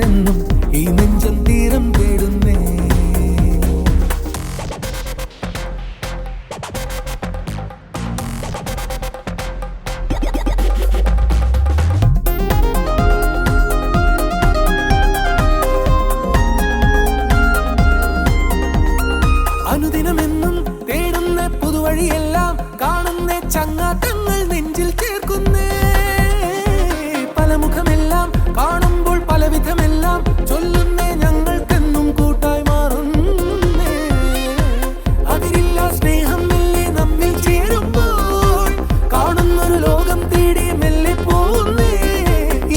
എന്നും ഈ നെഞ്ചം തീരം തേടുന്നേ. അനുദിനമെന്നും തേടുന്ന പുതുവഴിയെല്ലാം കാണുന്ന ചങ്ങാത്തങ്ങൾ നെഞ്ചിൽ ചേർക്കുന്നേ. പല മുഖമെല്ലാം കാണുമ്പോൾ പലവിധമെല്ലാം ചൊല്ലുന്നേ. ഞങ്ങൾക്കെന്നും കൂട്ടായി മാറുന്നേ. അതിരില്ല സ്നേഹം മെല്ലെ നമ്മിൽ ചേരുമ്പോൾ കാണുന്നൊരു ലോകം തേടി മെല്ലെ പോകുന്നേ.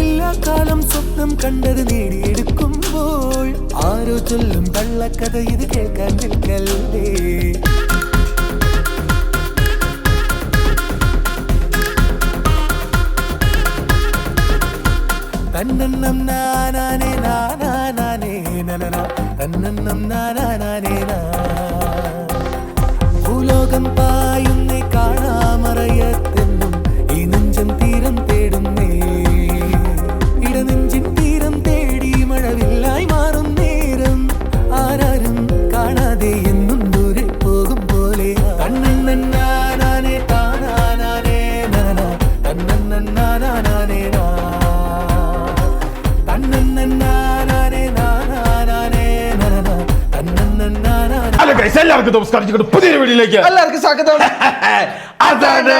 ഇല്ലാ കാലം സ്വപ്നം കണ്ടത് നേടിയെടുക്കുമ്പോൾ ആരോ ചൊല്ലും കള്ളക്കഥ ഇത് കേൾക്കാൻ നിൽക്കല്ലേ. തന്നന്നം നാനാനേ നാനാനേ നനന തന്നന്നം നാനാനേ നാ. ഭൂലോകം പായുന്നേ കാണാമറയത്തെന്നും ഈ നെഞ്ചം തീരം തേടുന്നേ. ഇടനെഞ്ചിൻ തീരം തേടി മഴവില്ലായി മാറും നേരം ആരാരും കാണാതെ എന്നും ദൂരെ പോകും പോലെ. തന്നന്നാനാനേ താനാനാനേ നനന തന്നന്നാനാനേ നാ. എല്ലാവർക്കും നമസ്കാരം. പുതിയൊരു വീഡിയോയിലേക്ക് എല്ലാവർക്കും സ്വാഗതം. അതാണ്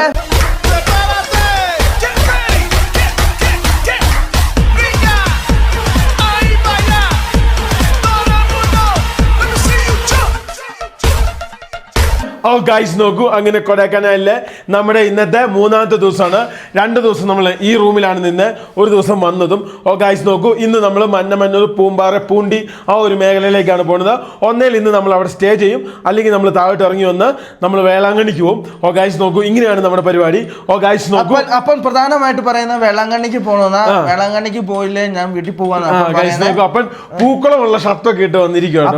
ഗൈസ് നോക്കൂ, അങ്ങനെ കൊടൈക്കനാലിലെ നമ്മുടെ ഇന്നത്തെ മൂന്നാമത്തെ ദിവസമാണ്. 2 ദിവസം നമ്മൾ ഈ റൂമിലാണ് നിന്ന്, ഒരു ദിവസം വന്നതും. ഗൈസ് നോക്കൂ, ഇന്ന് നമ്മൾ മന്നമന്നൂർ, പൂമ്പാറ, പൂണ്ടി ആ ഒരു മേഖലയിലേക്കാണ് പോകുന്നത്. ഒന്നേൽ ഇന്ന് നമ്മൾ അവിടെ സ്റ്റേ ചെയ്യും, അല്ലെങ്കിൽ നമ്മൾ താഴോട്ട് ഇറങ്ങി വന്ന് നമ്മൾ വേളാങ്കണ്ണിക്ക് പോകും. ഗൈസ് നോക്കൂ, ഇങ്ങനെയാണ് നമ്മുടെ പരിപാടി. ഗൈസ് നോക്കൂ, അപ്പം പ്രധാനമായിട്ട് പറയുന്ന വേളാങ്കണ്ണിക്ക് പോകണമെന്നാ. വേളാങ്കണ്ണിക്ക് പോയില്ലേ ഞാൻ വീട്ടിൽ പോവാന്ന്. ഗൈസ് നോക്കൂ, അപ്പം പൂക്കളമുള്ള ഷർട്ടൊക്കെ ഇട്ട് വന്നിരിക്കുകയാണ്.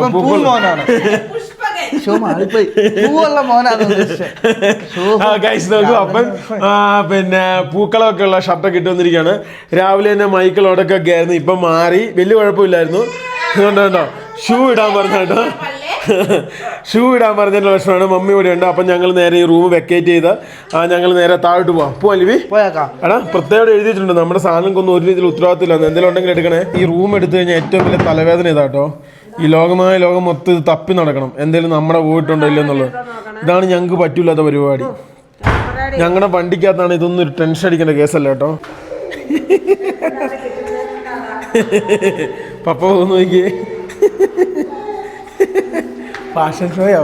പിന്നെ പൂക്കളമൊക്കെ ഉള്ള ഷർട്ടൊക്കെ ഇട്ട് വന്നിരിക്കുകയാണ്. രാവിലെ തന്നെ മൈക്കിളോടൊക്കെ ആയിരുന്നു, ഇപ്പം മാറി, വലിയ കുഴപ്പമില്ലായിരുന്നു. അതുകൊണ്ടോ ഷൂ ഇടാൻ പറഞ്ഞോ, ഷൂ ഇടാൻ പറഞ്ഞതിന്റെ പ്രശ്നമാണ്. മമ്മി ഇവിടെ ഉണ്ട്. അപ്പം ഞങ്ങൾ നേരെ ഈ റൂം വെക്കേറ്റ് ചെയ്ത് ഞങ്ങൾ നേരെ താഴോട്ട് പോവാം ലിവി. എടാ പ്രത്യേകം എഴുതിയിട്ടുണ്ട്, നമ്മുടെ സാധനങ്ങൾക്കൊന്നും ഒരു രീതിയിൽ ഉത്തരവാദിത്തമില്ല. എന്തെങ്കിലും ഉണ്ടെങ്കിൽ എടുക്കണേ. ഈ റൂം എടുത്തു കഴിഞ്ഞാൽ ഏറ്റവും വലിയ തലവേദന ഇതാട്ടോ. ഈ ലോകമായ ലോകം മൊത്തം ഇത് തപ്പി നടക്കണം, എന്തെങ്കിലും നമ്മുടെ പോയിട്ടുണ്ടോ ഇല്ലെന്നുള്ളത്. ഇതാണ് ഞങ്ങൾക്ക് പറ്റൂലാത്ത പരിപാടി. ഞങ്ങളുടെ വണ്ടിക്കകത്താണ്. ഇതൊന്നും ഒരു ടെൻഷൻ അടിക്കേണ്ട കേസല്ല കേട്ടോ. പപ്പ പോകുന്നു നോക്കിയേ, ഫാഷൻ ഷോയാ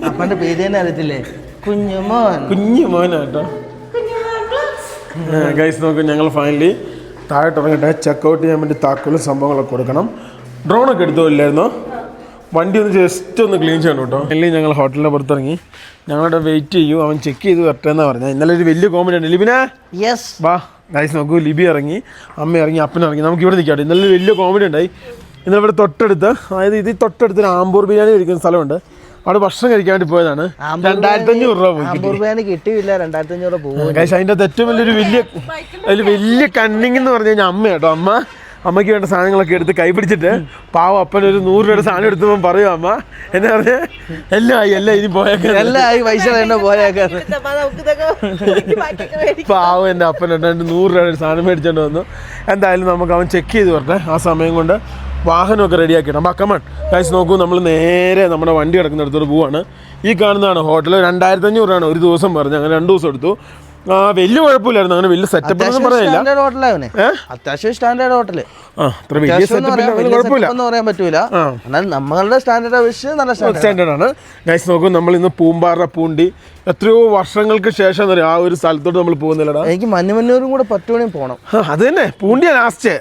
അപ്പന്റെ പേര് തന്നെ അറിയത്തില്ലേ? കുഞ്ഞുമോനാട്ടോ. ഗൈസ് നോക്കും, ഞങ്ങൾ ഫൈനലി താഴോട്ട് ഇറങ്ങട്ടെ. ചെക്കൗട്ട് ചെയ്യാൻ വേണ്ടി താക്കോലും സംഭവങ്ങളൊക്കെ കൊടുക്കണം. ഡ്രോണൊക്കെ എടുത്തില്ലായിരുന്നോ? വണ്ടി ഒന്ന് ജസ്റ്റ് ഒന്ന് ക്ലീൻ ചെയ്യണം കേട്ടോ. അല്ലെങ്കിൽ ഞങ്ങൾ ഹോട്ടലിൻ്റെ പുറത്തിറങ്ങി. ഞങ്ങളുടെ വെയിറ്റ് ചെയ്യൂ, അവൻ ചെക്ക് ചെയ്ത് വരട്ടെന്നാണ് പറഞ്ഞത്. ഇന്നലെ ഒരു വലിയ കോമഡി ഉണ്ട്. ലിബിനെ വാ. ഗൈസ് നോക്കൂ, ലിബി ഇറങ്ങി, അമ്മ ഇറങ്ങി, അപ്പൻ ഇറങ്ങി. നമുക്ക് ഇവിടെ നിൽക്കാം. ഇന്നലെ ഒരു വലിയ കോമഡി ഉണ്ടായി. ഇന്നലെ ഇവിടെ തൊട്ടടുത്ത്, അതായത് ഇത് തൊട്ടടുത്ത് ഒരു ആമ്പൂർ ബിരിയാണി കഴിക്കുന്ന സ്ഥലമുണ്ട്. അവിടെ ഭക്ഷണം കഴിക്കാൻ വേണ്ടി പോയതാണ്. 2500 രൂപ കിട്ടിയില്ല. 2500 പോകും. ഗൈസ് അതിൻ്റെ അകത്ത് ഏറ്റവും വലിയ കണ്ണിങ് എന്ന് പറഞ്ഞു കഴിഞ്ഞാൽ അമ്മ കേട്ടോ. അമ്മയ്ക്ക് വേണ്ട സാധനങ്ങളൊക്കെ എടുത്ത് കൈ പിടിച്ചിട്ട് പാവം അപ്പൻ ഒരു 100 രൂപയുടെ സാധനം എടുത്തപ്പോൾ പറയും അമ്മ എന്നെ പറഞ്ഞ് എല്ലാം ഇനി പോയേക്കാം, പൈസ പോയേക്കാം. പാവം എൻ്റെ അപ്പൻ 100 രൂപയുടെ സാധനം മേടിച്ചോണ്ട് വന്നു. എന്തായാലും നമുക്ക് അവൻ ചെക്ക് ചെയ്ത് വരട്ടെ. ആ സമയം കൊണ്ട് വാഹനമൊക്കെ റെഡിയാക്കിയിടാം. കമാൺ ഗൈസ് നോക്കൂ, നമ്മൾ നേരെ നമ്മുടെ വണ്ടി കിടക്കുന്നിടത്തോട് പോവാണ്. ഈ കാണുന്നതാണ് ഹോട്ടൽ. 2500 രൂപയാണ് ഒരു ദിവസം പറഞ്ഞ്. അങ്ങനെ 2 ദിവസം എടുത്തു. വലിയ കുഴപ്പമില്ലായിരുന്നു, അങ്ങനെ വലിയ സെറ്റപ്പ് ഒന്നും പറയാനില്ല. അത്യാവശ്യം സ്റ്റാൻഡേർഡ് ഹോട്ടല്. പറയാൻ പറ്റൂല, നമ്മളുടെ സ്റ്റാൻഡേർഡ് നല്ല സ്റ്റാൻഡേർഡ് ആണ്. ഗൈസ് നോക്കൂ, നമ്മൾ ഇന്ന് പൂമ്പാറ, പൂണ്ടി എത്രയോ വർഷങ്ങൾക്ക് ശേഷം ആ ഒരു സ്ഥലത്തോട്ട് നമ്മൾ പോകുന്നില്ലടാ. എനിക്ക് മഞ്ഞമന്നൂരും കൂടെ പറ്റുവാണെങ്കിൽ പോകണം. അത് തന്നെ, പൂണ്ടിയാ ലാസ്റ്റ്.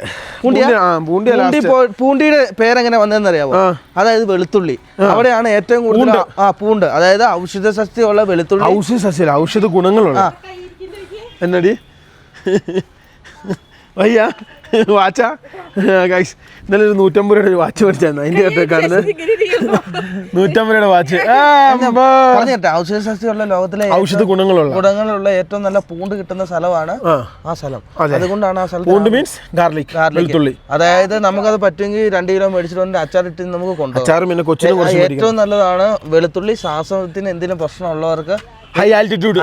പൂണ്ടിയുടെ പേരെങ്ങനെ വന്നതെന്ന് അറിയാമോ? അതായത് വെളുത്തുള്ളി. അവിടെയാണ് ഏറ്റവും കൂടുതൽ പൂണ്ട്, അതായത് ഔഷധ സസ്യമുള്ള വെളുത്തുള്ളി. ഔഷധ ഗുണങ്ങളുള്ള എന്നടി വയ്യ വാച്ചാ ഗൈസ് ഇന്നലെ ഒരു 150 രൂപയുടെ ഒരു വാച്ച് മേടിച്ചായിരുന്നു അതിൻ്റെ അടുത്ത് കാണുന്നത് 150 രൂപയുടെ വാച്ച് പറഞ്ഞിട്ടെ ഔഷധ സസ്യമുള്ള ലോകത്തിലെ ഔഷധ ഗുണങ്ങളുള്ള ഏറ്റവും നല്ല പൂണ്ട് കിട്ടുന്ന സ്ഥലമാണ് ആ സ്ഥലം. അതുകൊണ്ടാണ് ആ സ്ഥലം പൂണ്ട് മീൻസ് ഗാർലിക് വെളുത്തുള്ളി. അതായത് നമുക്കത് പറ്റുമെങ്കിൽ 2 കിലോ മേടിച്ചിട്ട് വന്നിട്ട് അച്ചാറിട്ട് നമുക്ക് കൊണ്ടുപോകാം. അച്ചാറും പിന്നെ കൊച്ചിന് ഏറ്റവും നല്ലതാണ് വെളുത്തുള്ളി. ശ്വാസത്തിന് എന്തെങ്കിലും പ്രശ്നമുള്ളവർക്ക് ഹൈ ആറ്റിറ്റ്യൂഡ്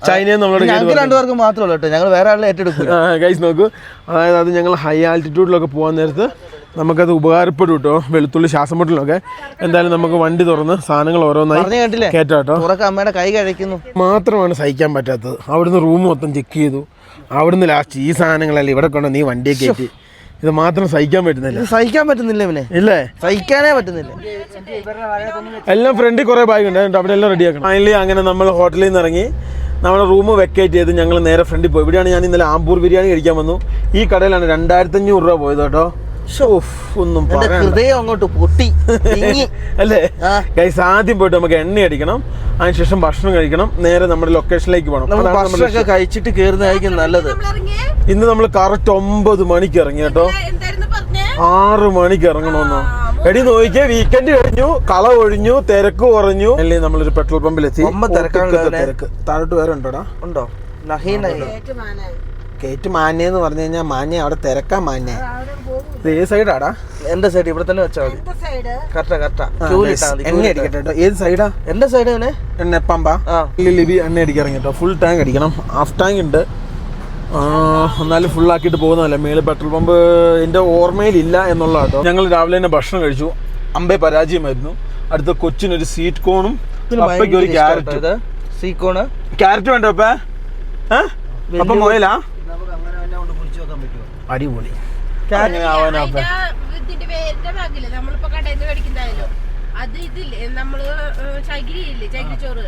ചൈനയിൽ ഞങ്ങൾക്ക് 2 പേർക്ക് മാത്രമേ ഉള്ളൂ കേട്ടോ, ഞങ്ങൾ വേറെ ആളെ ഏറ്റെടുക്കും. ഗൈസ് നോക്കൂ, അതായത് അത് ഞങ്ങൾ ഹൈ ആൾട്ടിറ്റ്യൂഡിലൊക്കെ പോകാൻ നേരത്ത് നമുക്കത് ഉപകാരപ്പെടും കേട്ടോ, വെളുത്തുള്ളി ശ്വാസം മുട്ടലൊക്കെ. എന്തായാലും നമുക്ക് വണ്ടി തുറന്ന് സാധനങ്ങൾ ഓരോന്നായി കേട്ടോ. അമ്മയുടെ കൈ കഴിക്കുന്നു മാത്രമാണ് സഹിക്കാൻ പറ്റാത്തത്. അവിടുന്ന് റൂം മൊത്തം ചെക്ക് ചെയ്തു, അവിടുന്ന് ലാസ്റ്റ് ഈ സാധനങ്ങളല്ല ഇവിടെ കൊണ്ട് നീ വണ്ടിയെ കയറ്റി. ഇത് മാത്രം സഹിക്കാൻ പറ്റുന്നില്ല ഇവനെ ഇല്ലേ, സഹിക്കാനേ പറ്റുന്നില്ല. എല്ലാം ഫ്രണ്ടിൽ കുറേ ബാഗ് ഉണ്ട്, അവിടെ എല്ലാം റെഡിയാക്കണം. ഫൈനലി അങ്ങനെ നമ്മൾ ഹോട്ടലിൽ നിന്ന് ഇറങ്ങി നമ്മുടെ റൂം വെക്കേറ്റ് ചെയ്ത് ഞങ്ങൾ നേരെ ഫ്രണ്ടിൽ പോയി. ഇവിടെയാണ് ഞാൻ ഇന്നലെ ആമ്പൂർ ബിരിയാണി കഴിക്കാൻ വന്നു. ഈ കടയിലാണ് 2500 രൂപ പോയത് കേട്ടോ. ഒന്നും ഹൃദയം അങ്ങോട്ട് പൊട്ടി അല്ലേ ഗൈസ്. ആദ്യം പോയിട്ട് നമുക്ക് എണ്ണ അടിക്കണം, അതിനുശേഷം ഭക്ഷണം കഴിക്കണം, നേരെ നമ്മുടെ ലൊക്കേഷനിലേക്ക് പോകണം. കഴിച്ചിട്ട് കയറുന്നതായിരിക്കും നല്ലത്. ഇന്ന് നമ്മൾ കറക്റ്റ് 9 മണിക്ക് ഇറങ്ങി കേട്ടോ, 6 മണിക്ക് ഇറങ്ങണമെന്നോ. എടി നോക്കിയേ, വീക്കെൻഡ് കഴിഞ്ഞു, കള ഒഴിഞ്ഞു, തിരക്ക് കുറഞ്ഞു. അല്ലേ നമ്മളൊരു പെട്രോൾ പമ്പിലെത്തി. തിരക്ക് താഴോട്ട് വേറെ ഉണ്ടോടാ? ഉണ്ടോ? കേറ്റ് മാന്യെന്ന് പറഞ്ഞു കഴിഞ്ഞാൽ മാന്യ അവിടെ തിരക്കാൻ മാന്യ. ഇത് ഏത് സൈഡാടാ? എന്റെ സൈഡ് ഇവിടെ തന്നെ വെച്ചാൽ മതി. കറക്റ്റാ എണ്ണ അടിക്കട്ടെ കേട്ടോ. ഏത് സൈഡാ? എന്റെ സൈഡ് എണ്ണ പമ്പാ ലിബി എണ്ണ അടിക്കിറങ്ങി കേട്ടോ. ഫുൾ ടാങ്ക് അടിക്കണം, ഹാഫ് ടാങ്ക് ഉണ്ട്. എന്നാലും ഫുൾ ആക്കിയിട്ട് പോകുന്നതല്ല. മേളിൽ പെട്രോൾ പമ്പ് എൻ്റെ ഓർമ്മയിലില്ല എന്നുള്ള കേട്ടോ. ഞങ്ങൾ രാവിലെ തന്നെ ഭക്ഷണം കഴിച്ചു, അമ്പേ പരാജയമായിരുന്നു. അടുത്ത കൊച്ചിനൊരു സ്വീറ്റ് കോണും ഒരു ക്യാരറ്റ്. ക്യാരറ്റ് വേണ്ട അപ്പ? അപ്പം മോയലാ അടിപൊളി. അത് ഇതില്ലേ നമ്മള് ചകിരിയില്ലേ, ചകിരിച്ചോറ്,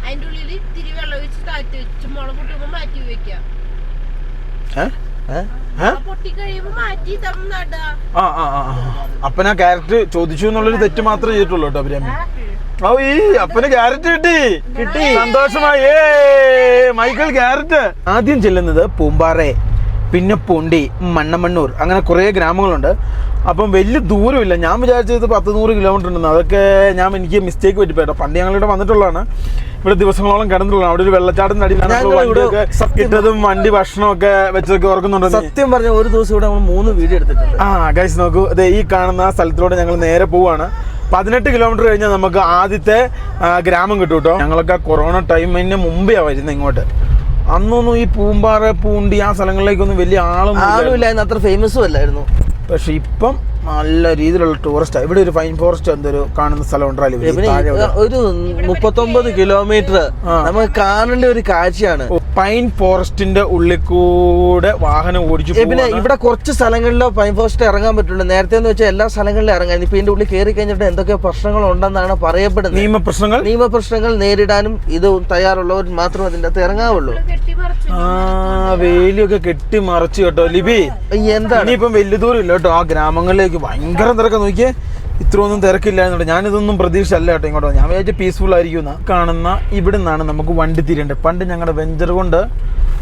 അതിന്റെ ഉള്ളിൽ ഇത്തിരി വെള്ളം ഒഴിച്ച് താറ്റി വെച്ച് മുളക് പൊട്ടുമ്പോ മാറ്റി വെക്കാം. പൊട്ടി കഴിയുമ്പോ മാറ്റി തന്നാട്ടാ. അപ്പനാ ക്യാരറ്റ് ചോദിച്ചു എന്നുള്ളൊരു തെറ്റ് മാത്രമേ ചെയ്തിട്ടുള്ളൂ കേട്ടോ അഭിരാമി. ഈ അപ്പന് ക്യാരറ്റ് കിട്ടി സന്തോഷമായി. Michael carrot. ആദ്യം ചെല്ലുന്നത് പൂമ്പാറ, പിന്നെ പൊണ്ടി, മണ്ണമണ്ണൂർ, അങ്ങനെ കുറേ ഗ്രാമങ്ങളുണ്ട്. അപ്പം വലിയ ദൂരമില്ല. ഞാൻ വിചാരിച്ചത് 10-100 കിലോമീറ്റർ ഉണ്ടെന്ന്. അതൊക്കെ എനിക്ക് മിസ്റ്റേക്ക് പറ്റിപ്പോയിട്ടോ. പണ്ട് ഞങ്ങളിവിടെ വന്നിട്ടുള്ളതാണ്, ഇവിടെ ദിവസങ്ങളോളം കിടന്നിട്ടുള്ളതാണ്. അവിടെ ഒരു വെള്ളച്ചാട്ടത്തിന്റെ അടിയിലാണ് ഇട്ടതും വണ്ടി ഭക്ഷണമൊക്കെ വെച്ചതൊക്കെ ഓർക്കുന്നുണ്ടോ? സത്യം പറഞ്ഞ ഒരു ദിവസം ഇവിടെ 3 വീഡിയോ എടുത്തിട്ടുണ്ട്. ഗൈസ് നോക്കൂ, അതെ ഈ കാണുന്ന സ്ഥലത്തിലൂടെ ഞങ്ങൾ നേരെ പോവാണ്. 18 കിലോമീറ്റർ കഴിഞ്ഞാൽ നമുക്ക് ആദ്യത്തെ ഗ്രാമം കിട്ടും കേട്ടോ. ഞങ്ങളൊക്കെ കൊറോണ ടൈമിന് മുമ്പേ വരുന്നത് ഇങ്ങോട്ട്. അന്നൊന്നും ഈ പൂമ്പാറ, പൂണ്ടി ആ സ്ഥലങ്ങളിലേക്കൊന്നും വലിയ ആളും അത്ര ഫേമസും അല്ലായിരുന്നു. പക്ഷെ ഇപ്പം നല്ല രീതിയിലുള്ള ടൂറിസ്റ്റ്. ഇവിടെ ഒരു ഫൈൻ ഫോറസ്റ്റ് എന്തൊരു കാണുന്ന സ്ഥലം ഉണ്ടല്ലോ, ഒരു 39 കിലോമീറ്റർ നമുക്ക് കാണേണ്ട ഒരു കാഴ്ചയാണ്. പൈൻ ഫോറസ്റ്റിന്റെ ഉള്ളിൽ കൂടെ വാഹനം ഓടിച്ചു. പിന്നെ ഇവിടെ കുറച്ച് സ്ഥലങ്ങളിലോ പൈൻ ഫോറസ്റ്റ് ഇറങ്ങാൻ പറ്റുള്ളൂ. നേരത്തെ എന്ന് വെച്ചാൽ എല്ലാ സ്ഥലങ്ങളിലും ഇറങ്ങാൻ. ഇപ്പൊ ഇതിന്റെ ഉള്ളിൽ കയറി കഴിഞ്ഞിട്ട് എന്തൊക്കെ പ്രശ്നങ്ങൾ ഉണ്ടെന്നാണ് പറയപ്പെടുന്നത്. നിയമപ്രശ്നങ്ങൾ നേരിടാനും ഇത് തയ്യാറുള്ളവർ മാത്രമേ അതിന്റെ അകത്ത് ഇറങ്ങാവുള്ളൂ. വേലിയൊക്കെ കെട്ടി മറച്ചു കേട്ടോ ലിബി. എന്താണ് ഇനിയിപ്പം വലിയ ദൂരം ഇല്ല കേട്ടോ. ആ ഗ്രാമങ്ങളിലേക്ക് ഭയങ്കര തിരക്ക്. നോക്കിയേ, ഇത്രയൊന്നും തിരക്കില്ലായിരുന്നു. ഞാനിതൊന്നും പ്രതീക്ഷയല്ല കേട്ടോ ഇങ്ങോട്ടോ. ഞാൻ വിചാരിച്ച പീസ്ഫുൾ ആയിരിക്കും. കാണുന്ന ഇവിടെ നിന്നാണ് നമുക്ക് വണ്ടി തിരിയേണ്ടത്. പണ്ട് ഞങ്ങളുടെ വെഞ്ചർ കൊണ്ട്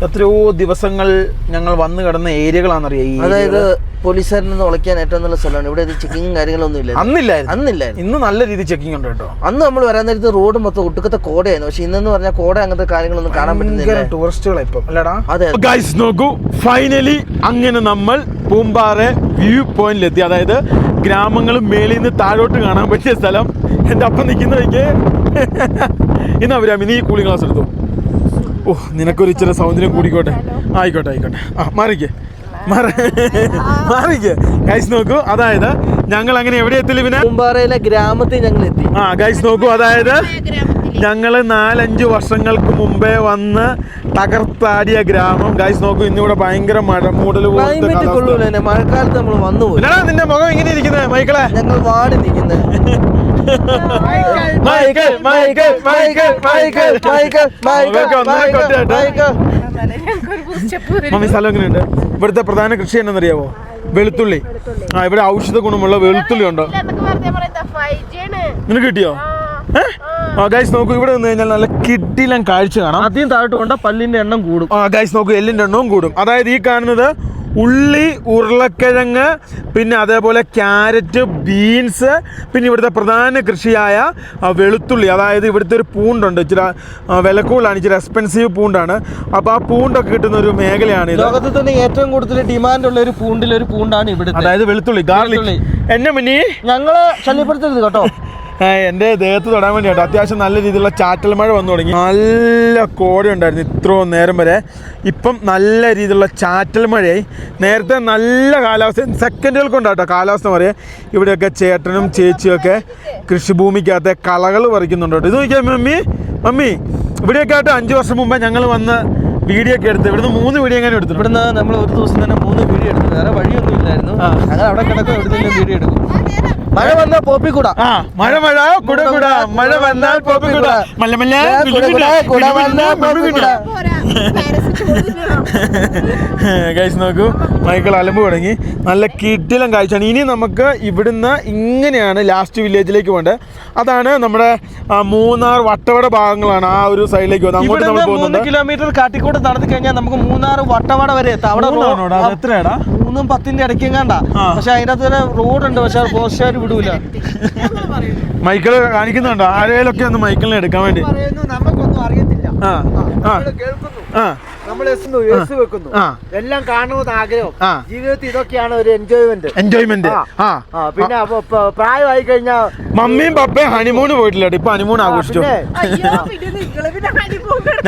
എത്രയോ ദിവസങ്ങൾ ഞങ്ങൾ വന്നു കിടന്ന ഏരിയകളാണെന്നറിയാം. അതായത് പോലീസുകാരിൽ നിന്ന് ഒളിക്കാൻ ഏറ്റവും നല്ല സ്ഥലമാണ്. ഇവിടെ ചെക്കിങ് കാര്യങ്ങളൊന്നും ഇല്ല. അന്നില്ല. ഇന്ന് നല്ല രീതിയിൽ ചെക്കിംഗ് ഉണ്ട് കേട്ടോ. അന്ന് നമ്മൾ വരാൻ നേരത്ത് റോഡ് മൊത്തം ഒട്ടുക്കത്തെ കോടയായിരുന്നു. പക്ഷെ ഇന്നെന്ന് പറഞ്ഞാൽ കോട അങ്ങനത്തെ കാര്യങ്ങളൊന്നും കാണാൻ പറ്റുന്നില്ല. ടൂറിസ്റ്റുകളെ ഇപ്പം അല്ലടാ. അതെ ഗൈസ് നോക്കൂ, ഫൈനലി അങ്ങനെ നമ്മൾ പൂമ്പാറ വ്യൂ പോയിന്റിലെത്തി. അതായത് ഗ്രാമങ്ങളും മേളിൽ നിന്ന് താഴോട്ട് കാണാൻ പറ്റിയ സ്ഥലം. എൻ്റെ അപ്പം നിൽക്കുന്ന വയ്ക്കേ ഇന്ന് അഭിരാമി നീ കൂളിംഗ് ക്ലാസ് എടുത്തു. നിനക്കൊരു ഇച്ചിരി സൗന്ദര്യം കൂടിക്കോട്ടെ. ആയിക്കോട്ടെ. മാറിക്കേ. ഗൈസ് നോക്കൂ, അതായത് ഞങ്ങൾ അങ്ങനെ എവിടെ എത്തില്ല പിന്നെ പൂമ്പാറയിലെ ഗ്രാമത്തിൽ ഞങ്ങൾ എത്തി. ഗൈസ് നോക്കൂ, അതായത് ഞങ്ങൾ 4-5 വർഷങ്ങൾക്ക് മുമ്പേ വന്ന് തകർത്താടിയ ഗ്രാമം. ഗൈസ് നോക്കൂ, ഇന്നിവിടെ ഭയങ്കര മഴ മൂടൽ. മഴക്കാലത്ത് നമ്മൾ വന്നു പോയി. നിന്റെ മുഖം ഇങ്ങനെ ഇരിക്കുന്നത് മൈക്കിളെ? ഞങ്ങൾ വാടി നിൽക്കുന്നത്. മമ്മി സ്ഥലം എങ്ങനെയുണ്ട്? ഇവിടുത്തെ പ്രധാന കൃഷി എന്നറിയാവോ? വെളുത്തുള്ളി. ഇവിടെ ഔഷധ ഗുണമുള്ള വെളുത്തുള്ളി ഉണ്ടോ? നിനക്ക് കിട്ടിയോ? ഗൈസ് നോക്കൂ, ഇവിടെ നിന്ന് കഴിഞ്ഞാൽ നല്ല കിടിലൻ കാഴ്ച കാണാം. ആദ്യം താഴോട്ട് കൊണ്ട പല്ലിന്റെ എണ്ണം കൂടും. ഗൈസ് നോക്കൂ, എല്ലിന്റെ എണ്ണവും കൂടും. അതായത് ഈ കാണുന്നത് ഉള്ളി, ഉരുളക്കിഴങ്ങ്, പിന്നെ അതേപോലെ ക്യാരറ്റ്, ബീൻസ്, പിന്നെ ഇവിടുത്തെ പ്രധാന കൃഷിയായ വെളുത്തുള്ളി. അതായത് ഇവിടുത്തെ ഒരു പൂണ്ടുണ്ട്, ഇച്ചിരി വില കൂടുതലാണ്, ഇച്ചിരി എക്സ്പെൻസീവ് പൂണ്ടാണ്. അപ്പോൾ ആ പൂണ്ടൊക്കെ കിട്ടുന്ന ഒരു മേഖലയാണ് ഇത്. ലോകത്തിൽ തന്നെ ഏറ്റവും കൂടുതൽ ഡിമാൻഡ് ഉള്ള ഒരു പൂണ്ടാണ് ഇവിടെ, അതായത് വെളുത്തുള്ളി, ഗാർലിക്. എന്നെ മുന്നേ ഞങ്ങള് ശല്യപ്പെടുത്തരുത് കേട്ടോ. എൻ്റെ ദേഹത്ത് തൊടാൻ വേണ്ടിയിട്ട് അത്യാവശ്യം നല്ല രീതിയിലുള്ള ചാറ്റൽ മഴ വന്നു തുടങ്ങി. നല്ല കോട ഉണ്ടായിരുന്നു ഇത്രയും നേരം വരെ. ഇപ്പം നല്ല രീതിയിലുള്ള ചാറ്റൽ മഴയായി. നേരത്തെ നല്ല കാലാവസ്ഥ, സെക്കൻഡുകൾ കൊണ്ടാട്ടോ കാലാവസ്ഥ പറയാം. ഇവിടെയൊക്കെ ചേട്ടനും ചേച്ചിയൊക്കെ കൃഷിഭൂമിക്കകത്തെ കളകൾ പറിക്കുന്നുണ്ട് കേട്ടോ. ഇത് നോക്കിയാൽ മമ്മി ഇവിടെയൊക്കെ ആയിട്ട് 5 വർഷം മുമ്പേ ഞങ്ങൾ വന്ന് വീഡിയോ ഒക്കെ എടുത്ത് ഇവിടുന്ന് 3 വീഡിയോ എങ്ങനെ എടുത്തു. ഇവിടുന്ന് നമ്മൾ ഒരു ദിവസം തന്നെ 3 വീഡിയോ എടുത്തു. വേറെ വഴിയൊന്നും ഇല്ലായിരുന്നു. ഞങ്ങൾ അവിടെ കിടക്കും, എവിടുന്നെങ്കിലും വീഡിയോ എടുക്കും. മഴ വന്നാൽ പോപ്പിക്കൂടാ, മഴ കുട മഴ വന്നാൽ പോപ്പിക്കൂട, ഗൈസ് നോക്കൂ, മൈക്കിൾ അലമ്പ് തുടങ്ങി. നല്ല കിടിലം കാഴ്ചയാണ്. ഇനി നമുക്ക് ഇവിടുന്ന് ഇങ്ങനെയാണ് ലാസ്റ്റ് വില്ലേജിലേക്ക് പോകേണ്ടത്. അതാണ് നമ്മുടെ മൂന്നാർ വട്ടവട ഭാഗങ്ങളാണ്. ആ ഒരു സൈഡിലേക്ക് പോകുന്നത്. അങ്ങോട്ട് നമ്മൾ പോകുന്നുണ്ട്. 3 കിലോമീറ്റർ കാട്ടിക്കൂടെ നടന്നു കഴിഞ്ഞാൽ നമുക്ക് മൂന്നാർ വട്ടവട വരെ എത്താം. അവിടെ എത്രയാടാ? 3 10 ഇടയ്ക്കെങ്ങാണ്ട. പക്ഷെ അതിൻ്റെ അകത്ത് റോഡുണ്ട്, പക്ഷെ ഫോറസ്റ്റുകാർ വിടൂല. മൈക്കിള് കാണിക്കുന്നുണ്ടോ ആരെയൊക്കെ ഒന്ന് മൈക്കിളിനെ എടുക്കാൻ വേണ്ടി? നമുക്കൊന്നും അറിയത്തില്ല, നമ്മൾ വെക്കുന്നു, എല്ലാം കാണുമെന്ന് ആഗ്രഹം. ജീവിതത്തിൽ ഇതൊക്കെയാണ് ഒരു എൻജോയ്മെന്റ്. പിന്നെ പ്രായമായി കഴിഞ്ഞാൽ മമ്മിയും പപ്പയും ഹണിമൂണ് പോയിട്ടില്ല. ഇപ്പൊ ഹണിമൂൺ ആഘോഷിച്ചു.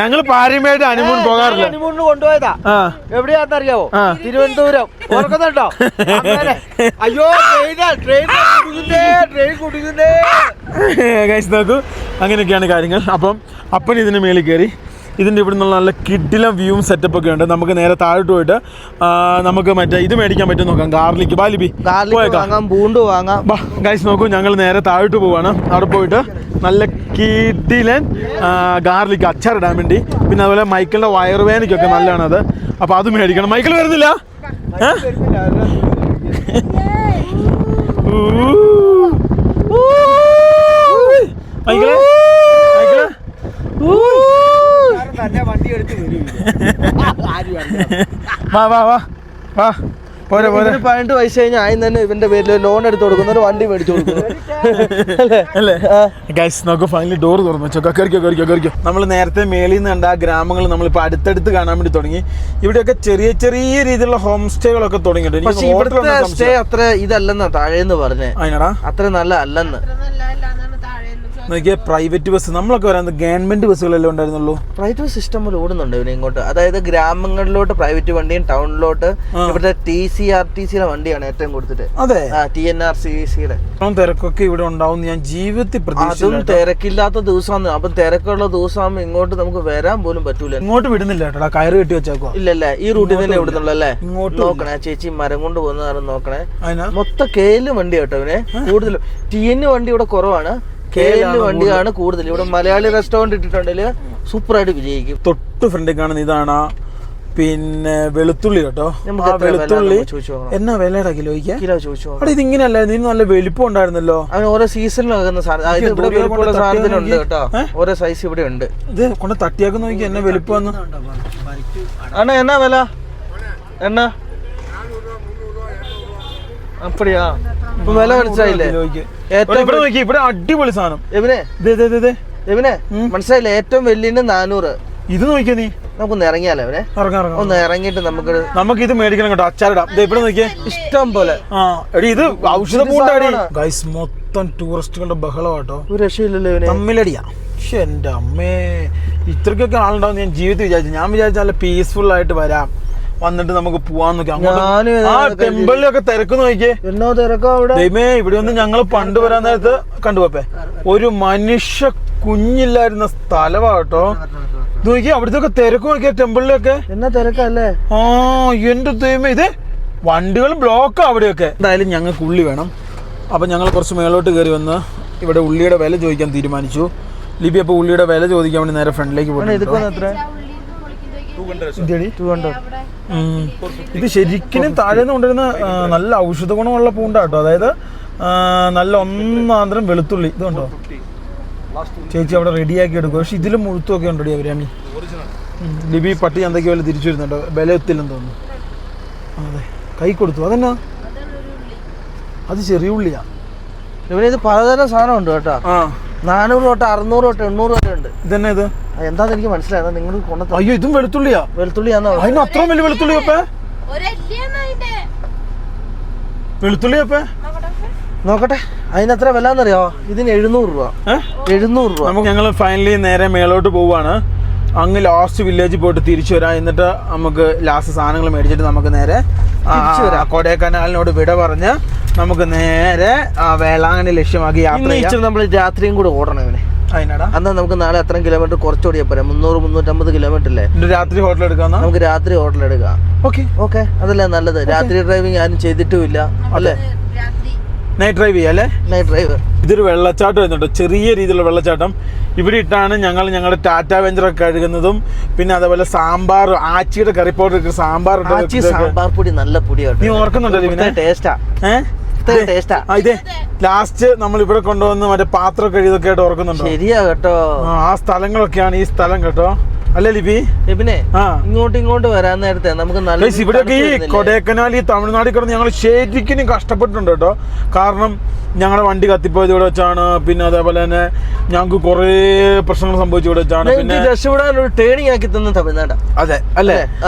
ഞങ്ങൾ പാരമ്പര്യമായിട്ട് ഹണിമൂൺ പോകാറില്ല. ഹണിമൂണിന് കൊണ്ടുപോയതാ. എവിടെയാണെന്നറിയാവോ? തിരുവനന്തപുരം. ഓർക്കുന്നുണ്ടോ? അയ്യോ ട്രെയിൻ കുടിക്കുന്നേ. കഴിച്ച് നോക്കൂ, അങ്ങനെയൊക്കെയാണ് കാര്യങ്ങൾ. അപ്പം അപ്പൻ ഇതിന് മേളിൽ കയറി. ഇതിൻ്റെ ഇവിടെ നിന്നുള്ള നല്ല കിഡിലും വ്യൂവും സെറ്റപ്പൊക്കെ ഉണ്ട്. നമുക്ക് നേരെ താഴോട്ട് പോയിട്ട് നമുക്ക് മറ്റേ ഇത് മേടിക്കാൻ പറ്റും നോക്കാം. ഗാർലിക് വാങ്ങാം, പൂണ്ട് വാങ്ങാം. ഗൈസ് നോക്കൂ, ഞങ്ങൾ നേരെ താഴോട്ട് പോവാണ്. അവിടെ പോയിട്ട് നല്ല കിഡിലൻ ഗാർലിക് അച്ചാറിടാൻ വേണ്ടി. പിന്നെ അതുപോലെ മൈക്കിളിൻ്റെ വയറുവേനയ്ക്കൊക്കെ നല്ലതാണ് അത്. അപ്പോൾ അത് മേടിക്കണം. മൈക്കിൾ വരുന്നില്ല? മൈക്കിള് വണ്ടി എടുത്ത് വാ പോരെ 18 വയസ്സ് കഴിഞ്ഞാൽ ആദ്യം തന്നെ ഇവന്റെ പേരിൽ ലോൺ എടുത്ത് കൊടുക്കുന്ന ഒരു വണ്ടി മേടിച്ചു കൊടുക്കുന്നു. നമുക്ക് ഫൈനലി ഡോർ തുറന്നു വെച്ചോ. കയറിക്കോ. നമ്മൾ നേരത്തെ മേളിൽ നിന്ന് കണ്ട ആ ഗ്രാമങ്ങൾ നമ്മളിപ്പോൾ അടുത്തടുത്ത് കാണാൻ വേണ്ടി തുടങ്ങി. ഇവിടെയൊക്കെ ചെറിയ ചെറിയ രീതിയിലുള്ള ഹോം സ്റ്റേകളൊക്കെ തുടങ്ങിയിട്ടുണ്ട്. പക്ഷേ ഇവിടുത്തെ സ്റ്റേ അത്ര ഇതല്ലെന്നാ താഴേന്ന് പറഞ്ഞേ. അതിനടാ അത്ര നല്ല അല്ലെന്ന്. നോക്കിയാൽ പ്രൈവറ്റ് ബസ് നമ്മളൊക്കെ വരാൻ ഗവൺമെന്റ് ബസ്സുകളെല്ലാം ഉണ്ടായിരുന്നുള്ളൂ. പ്രൈവറ്റ് ബസ് ഇഷ്ടം പോലെ ഓടുന്നുണ്ട് ഇവനെ ഇങ്ങോട്ട്. അതായത് ഗ്രാമങ്ങളിലോട്ട് പ്രൈവറ്റ് വണ്ടിയും ടൗണിലോട്ട് ഇവിടുത്തെ TCRTCയുടെ വണ്ടിയാണ് ഏറ്റവും കൊടുത്തിട്ട്. അതെ, TNRCCയുടെ തിരക്കൊക്കെ ഇവിടെ ഉണ്ടാവും ഞാൻ ജീവിതത്തിൽ പ്രതീക്ഷിച്ചില്ല. അതും തിരക്കില്ലാത്ത ദിവസമാണ്. അപ്പം തിരക്കുള്ള ദിവസമാകുമ്പോൾ ഇങ്ങോട്ട് നമുക്ക് വരാൻ പോലും പറ്റൂല. ഇങ്ങോട്ട് വിടുന്നില്ല കേട്ടോ, കയറ് കെട്ടി വെച്ചേക്കോ. ഇല്ലല്ലേ, ഈ റൂട്ടിൽ തന്നെ വിടുന്നുള്ളൂ അല്ലേ? ഇങ്ങോട്ട് നോക്കണേ ചേച്ചി, മരം കൊണ്ട് പോകുന്ന കാരണം നോക്കണേ. മൊത്തം KL വണ്ടി കേട്ടോ ഇവനെ. കൂടുതലും TN വണ്ടി ഇവിടെ കുറവാണ്, KL വണ്ടിയാണ് കൂടുതൽ. ഇവിടെ മലയാളി റെസ്റ്റോറന്റ് ഇട്ടിട്ടുണ്ടെങ്കിൽ സൂപ്പറായിട്ട് വിജയിക്കും. തൊട്ട് ഫ്രണ്ടിൽ കാണുന്ന ഇതാണ് പിന്നെ വെളുത്തുള്ളി കേട്ടോ. വെളുത്തുള്ളി എന്നാ വിലയുടെ കിലോയ്ക്ക്? കിലോ ചോദിച്ചോ. അവിടെ ഇതിങ്ങനെയല്ല, ഇതിന് നല്ല വലിപ്പം ഉണ്ടായിരുന്നല്ലോ. അവന് ഓരോ സീസണിലാകുന്ന സാധനത്തിനുണ്ട് കേട്ടോ. ഓരോ സൈസ് ഇവിടെ ഉണ്ട്. ഇത് കൊണ്ട് തട്ടിയാക്കി നോക്കി എന്നെ വലിപ്പം. അണ്ണാ എന്നാ വില? എണ്ണ അപ്പടിയാ വില മനസ്സിലായില്ലേ? ഇവിടെ അടിപൊളി സാധനം എവിനെ മനസ്സിലായില്ലേ? ഏറ്റവും വലിയ 400. ഇത് നോക്കിയാ നീ, നമുക്കൊന്ന് ഇറങ്ങിയാലോ അവനെ? ഒന്ന് ഇറങ്ങിയിട്ട് നമുക്ക് ഇത് മേടിക്കണം കേട്ടോ. അച്ചാറിടാം. ഇവിടെ നോക്കിയേ, ഇഷ്ടം പോലെ. ഇത് ഔഷധ പൂണ്ടാടി. ഗൈസ് മൊത്തം ടൂറിസ്റ്റുകളുടെ ബഹളം കേട്ടോ. ഒരു രക്ഷയില്ലല്ലോ തമ്മിലടിയാ. പക്ഷെ എൻ്റെ അമ്മേ, ഇത്രക്കൊക്കെ ആളുണ്ടാവും ഞാൻ ജീവിതത്തിൽ വിചാരിച്ചു. ഞാൻ വിചാരിച്ച നല്ല പീസ്ഫുൾ ആയിട്ട് വരാം, വന്നിട്ട് നമുക്ക് പോവാൻ നോക്കാം. ടെമ്പിളിലൊക്കെ തിരക്ക് നോക്കിയേ, എന്നോ തിരക്കോ അവിടെ. ദൈവമേ, ഇവിടെ ഒന്നും ഞങ്ങൾ പണ്ട് വരാൻ നേരത്ത് കണ്ടുപോപ്പേ ഒരു മനുഷ്യ കുഞ്ഞില്ലായിരുന്ന സ്ഥലമാ കേട്ടോ. നോക്കിയേ, അവിടുത്തെ തിരക്ക് നോക്കിയാ ടെമ്പിളിലൊക്കെ. എന്നാ തിരക്കല്ലേ? എന്റെ ദൈവമേ, ഇത് വണ്ടികൾ ബ്ലോക്കാ അവിടെയൊക്കെ. എന്തായാലും ഞങ്ങൾക്ക് ഉള്ളി വേണം. അപ്പം ഞങ്ങൾ കുറച്ച് മേളോട്ട് കയറി വന്ന് ഇവിടെ ഉള്ളിയുടെ വില ചോദിക്കാൻ തീരുമാനിച്ചു. ലിബി അപ്പോൾ ഉള്ളിയുടെ വില ചോദിക്കാൻ വേണ്ടി നേരെ ഫ്രണ്ടിലേക്ക് പോയി. ഇത് ശരിക്കും താഴേന്ന് കൊണ്ടിരുന്ന നല്ല ഔഷധ ഗുണമുള്ള പൂണ്ടാട്ടോ. അതായത് നല്ല ഒന്നാന്തരം വെളുത്തുള്ളി. ഇതുണ്ടോ ചേച്ചി അവിടെ റെഡിയാക്കി എടുക്കും. പക്ഷെ ഇതിലും മുഴുത്തൊക്കെ ഉണ്ടോ അവരാമി? ലിബി പട്ടി എന്തൊക്കെ വില തിരിച്ചു വരുന്നുണ്ടോ? വില എത്തില്ലെന്ന് തോന്നുന്നു. അതെ കൈ കൊടുത്തു. അതെന്നാ? അത് ചെറിയ ഉള്ളിയാ. ഇവിടെ ഇത് പലതരം സാധനം ഉണ്ട് കേട്ടോ. ആ 400 തൊട്ട് 600 തൊട്ട് 800 വരെ ഉണ്ട്. ഇതന്നെ ഇത്? എന്താന്ന് എനിക്ക് മനസ്സിലായത് നിങ്ങൾ കൊണ്ടു. അയ്യോ ഇതും വെളുത്തുള്ളിയാ? വെളുത്തുള്ളിയാന്നോ? അതിന് അത്രയും വലിയ വെളുത്തുള്ളി അപ്പേ? വെളുത്തുള്ളി അപ്പേ നോക്കട്ടെ അതിനത്ര വില എന്നറിയോ? ഇതിന് 700 രൂപ. 700 രൂപ. നമുക്ക് ഞങ്ങൾ ഫൈനലി നേരെ മേലോട്ട് പോവാണ്. അങ്ങ് ലാസ്റ്റ് വില്ലേജിൽ പോയിട്ട് തിരിച്ചു വരാം. എന്നിട്ട് നമുക്ക് ലാസ്റ്റ് സാധനങ്ങൾ മേടിച്ചിട്ട് നമുക്ക് നേരെ കൊടൈക്കനാലിനോട് വിട പറഞ്ഞ് നമുക്ക് നേരെ വേളാങ്കണ്ണി ലക്ഷ്യമാക്കി യാത്ര ചെയ്യാം. നമ്മൾ രാത്രിയും കൂടെ ഓടണം ഇവനെ. അതിനാടാ അന്നാ നമുക്ക് നാളെ അത്രയും കിലോമീറ്റർ കുറച്ചുകൂടിയാ പോരാ. 300-350 കിലോമീറ്റർ അല്ലേ? രാത്രി ഹോട്ടൽ എടുക്കാം. നമുക്ക് രാത്രി ഹോട്ടൽ എടുക്കാം. ഓക്കെ അതല്ലേ നല്ലത്. രാത്രി ഡ്രൈവിംഗ് ആരും ചെയ്തിട്ടുമില്ല അല്ലേ? നൈറ്റ് ഡ്രൈവ് ചെയ്യാം അല്ലേ? Night drive. ഇതൊരു വെള്ളച്ചാട്ടം വരുന്നുണ്ട്, ചെറിയ രീതിയിലുള്ള വെള്ളച്ചാട്ടം. ഇവിടെ ഇട്ടാണ് ഞങ്ങൾ ഞങ്ങളുടെ ടാറ്റ വെഞ്ചറൊക്കെ കഴുകുന്നതും. പിന്നെ അതേപോലെ സാമ്പാർ, ആച്ചിയുടെ കറി പൗഡർ, സാമ്പാർ സാമ്പാർ പൊടി നല്ല പൊടിയാണ്. നീ ഓർക്കുന്നുണ്ടോ? ടേസ്റ്റാ. ടേസ്റ്റാ. ഇതേ ലാസ്റ്റ് നമ്മൾ ഇവിടെ കൊണ്ടുവന്ന് മറ്റേ പാത്രം കഴിയതൊക്കെ ആയിട്ട് ഓർക്കുന്നുണ്ടോ? ശരിയാ കേട്ടോ. ആ സ്ഥലങ്ങളൊക്കെയാണ് ഈ സ്ഥലം കേട്ടോ. അല്ലേ ലിപി? പിന്നെ ഇങ്ങോട്ട് വരാൻ നേരത്തെ നമുക്ക് നല്ല ഇവിടെയൊക്കെ ഈ കൊടൈക്കനാൽ, ഈ തമിഴ്നാട്ടിൽ കിടന്ന് ഞങ്ങൾ ശരിക്കും കഷ്ടപ്പെട്ടിട്ടുണ്ട് കേട്ടോ. കാരണം ഞങ്ങളുടെ വണ്ടി കത്തിപ്പോയത് ഇവിടെ വെച്ചാണ്. പിന്നെ അതേപോലെ തന്നെ ഞങ്ങൾക്ക് കുറേ പ്രശ്നങ്ങൾ സംഭവിച്ചു ഇവിടെ വെച്ചാണ്. പിന്നെ രക്ഷപ്പെടാൻ ഒരു ട്രെയിനിങ് ആക്കി തന്ന തമിഴ്നാട്. അതെ അല്ലേ?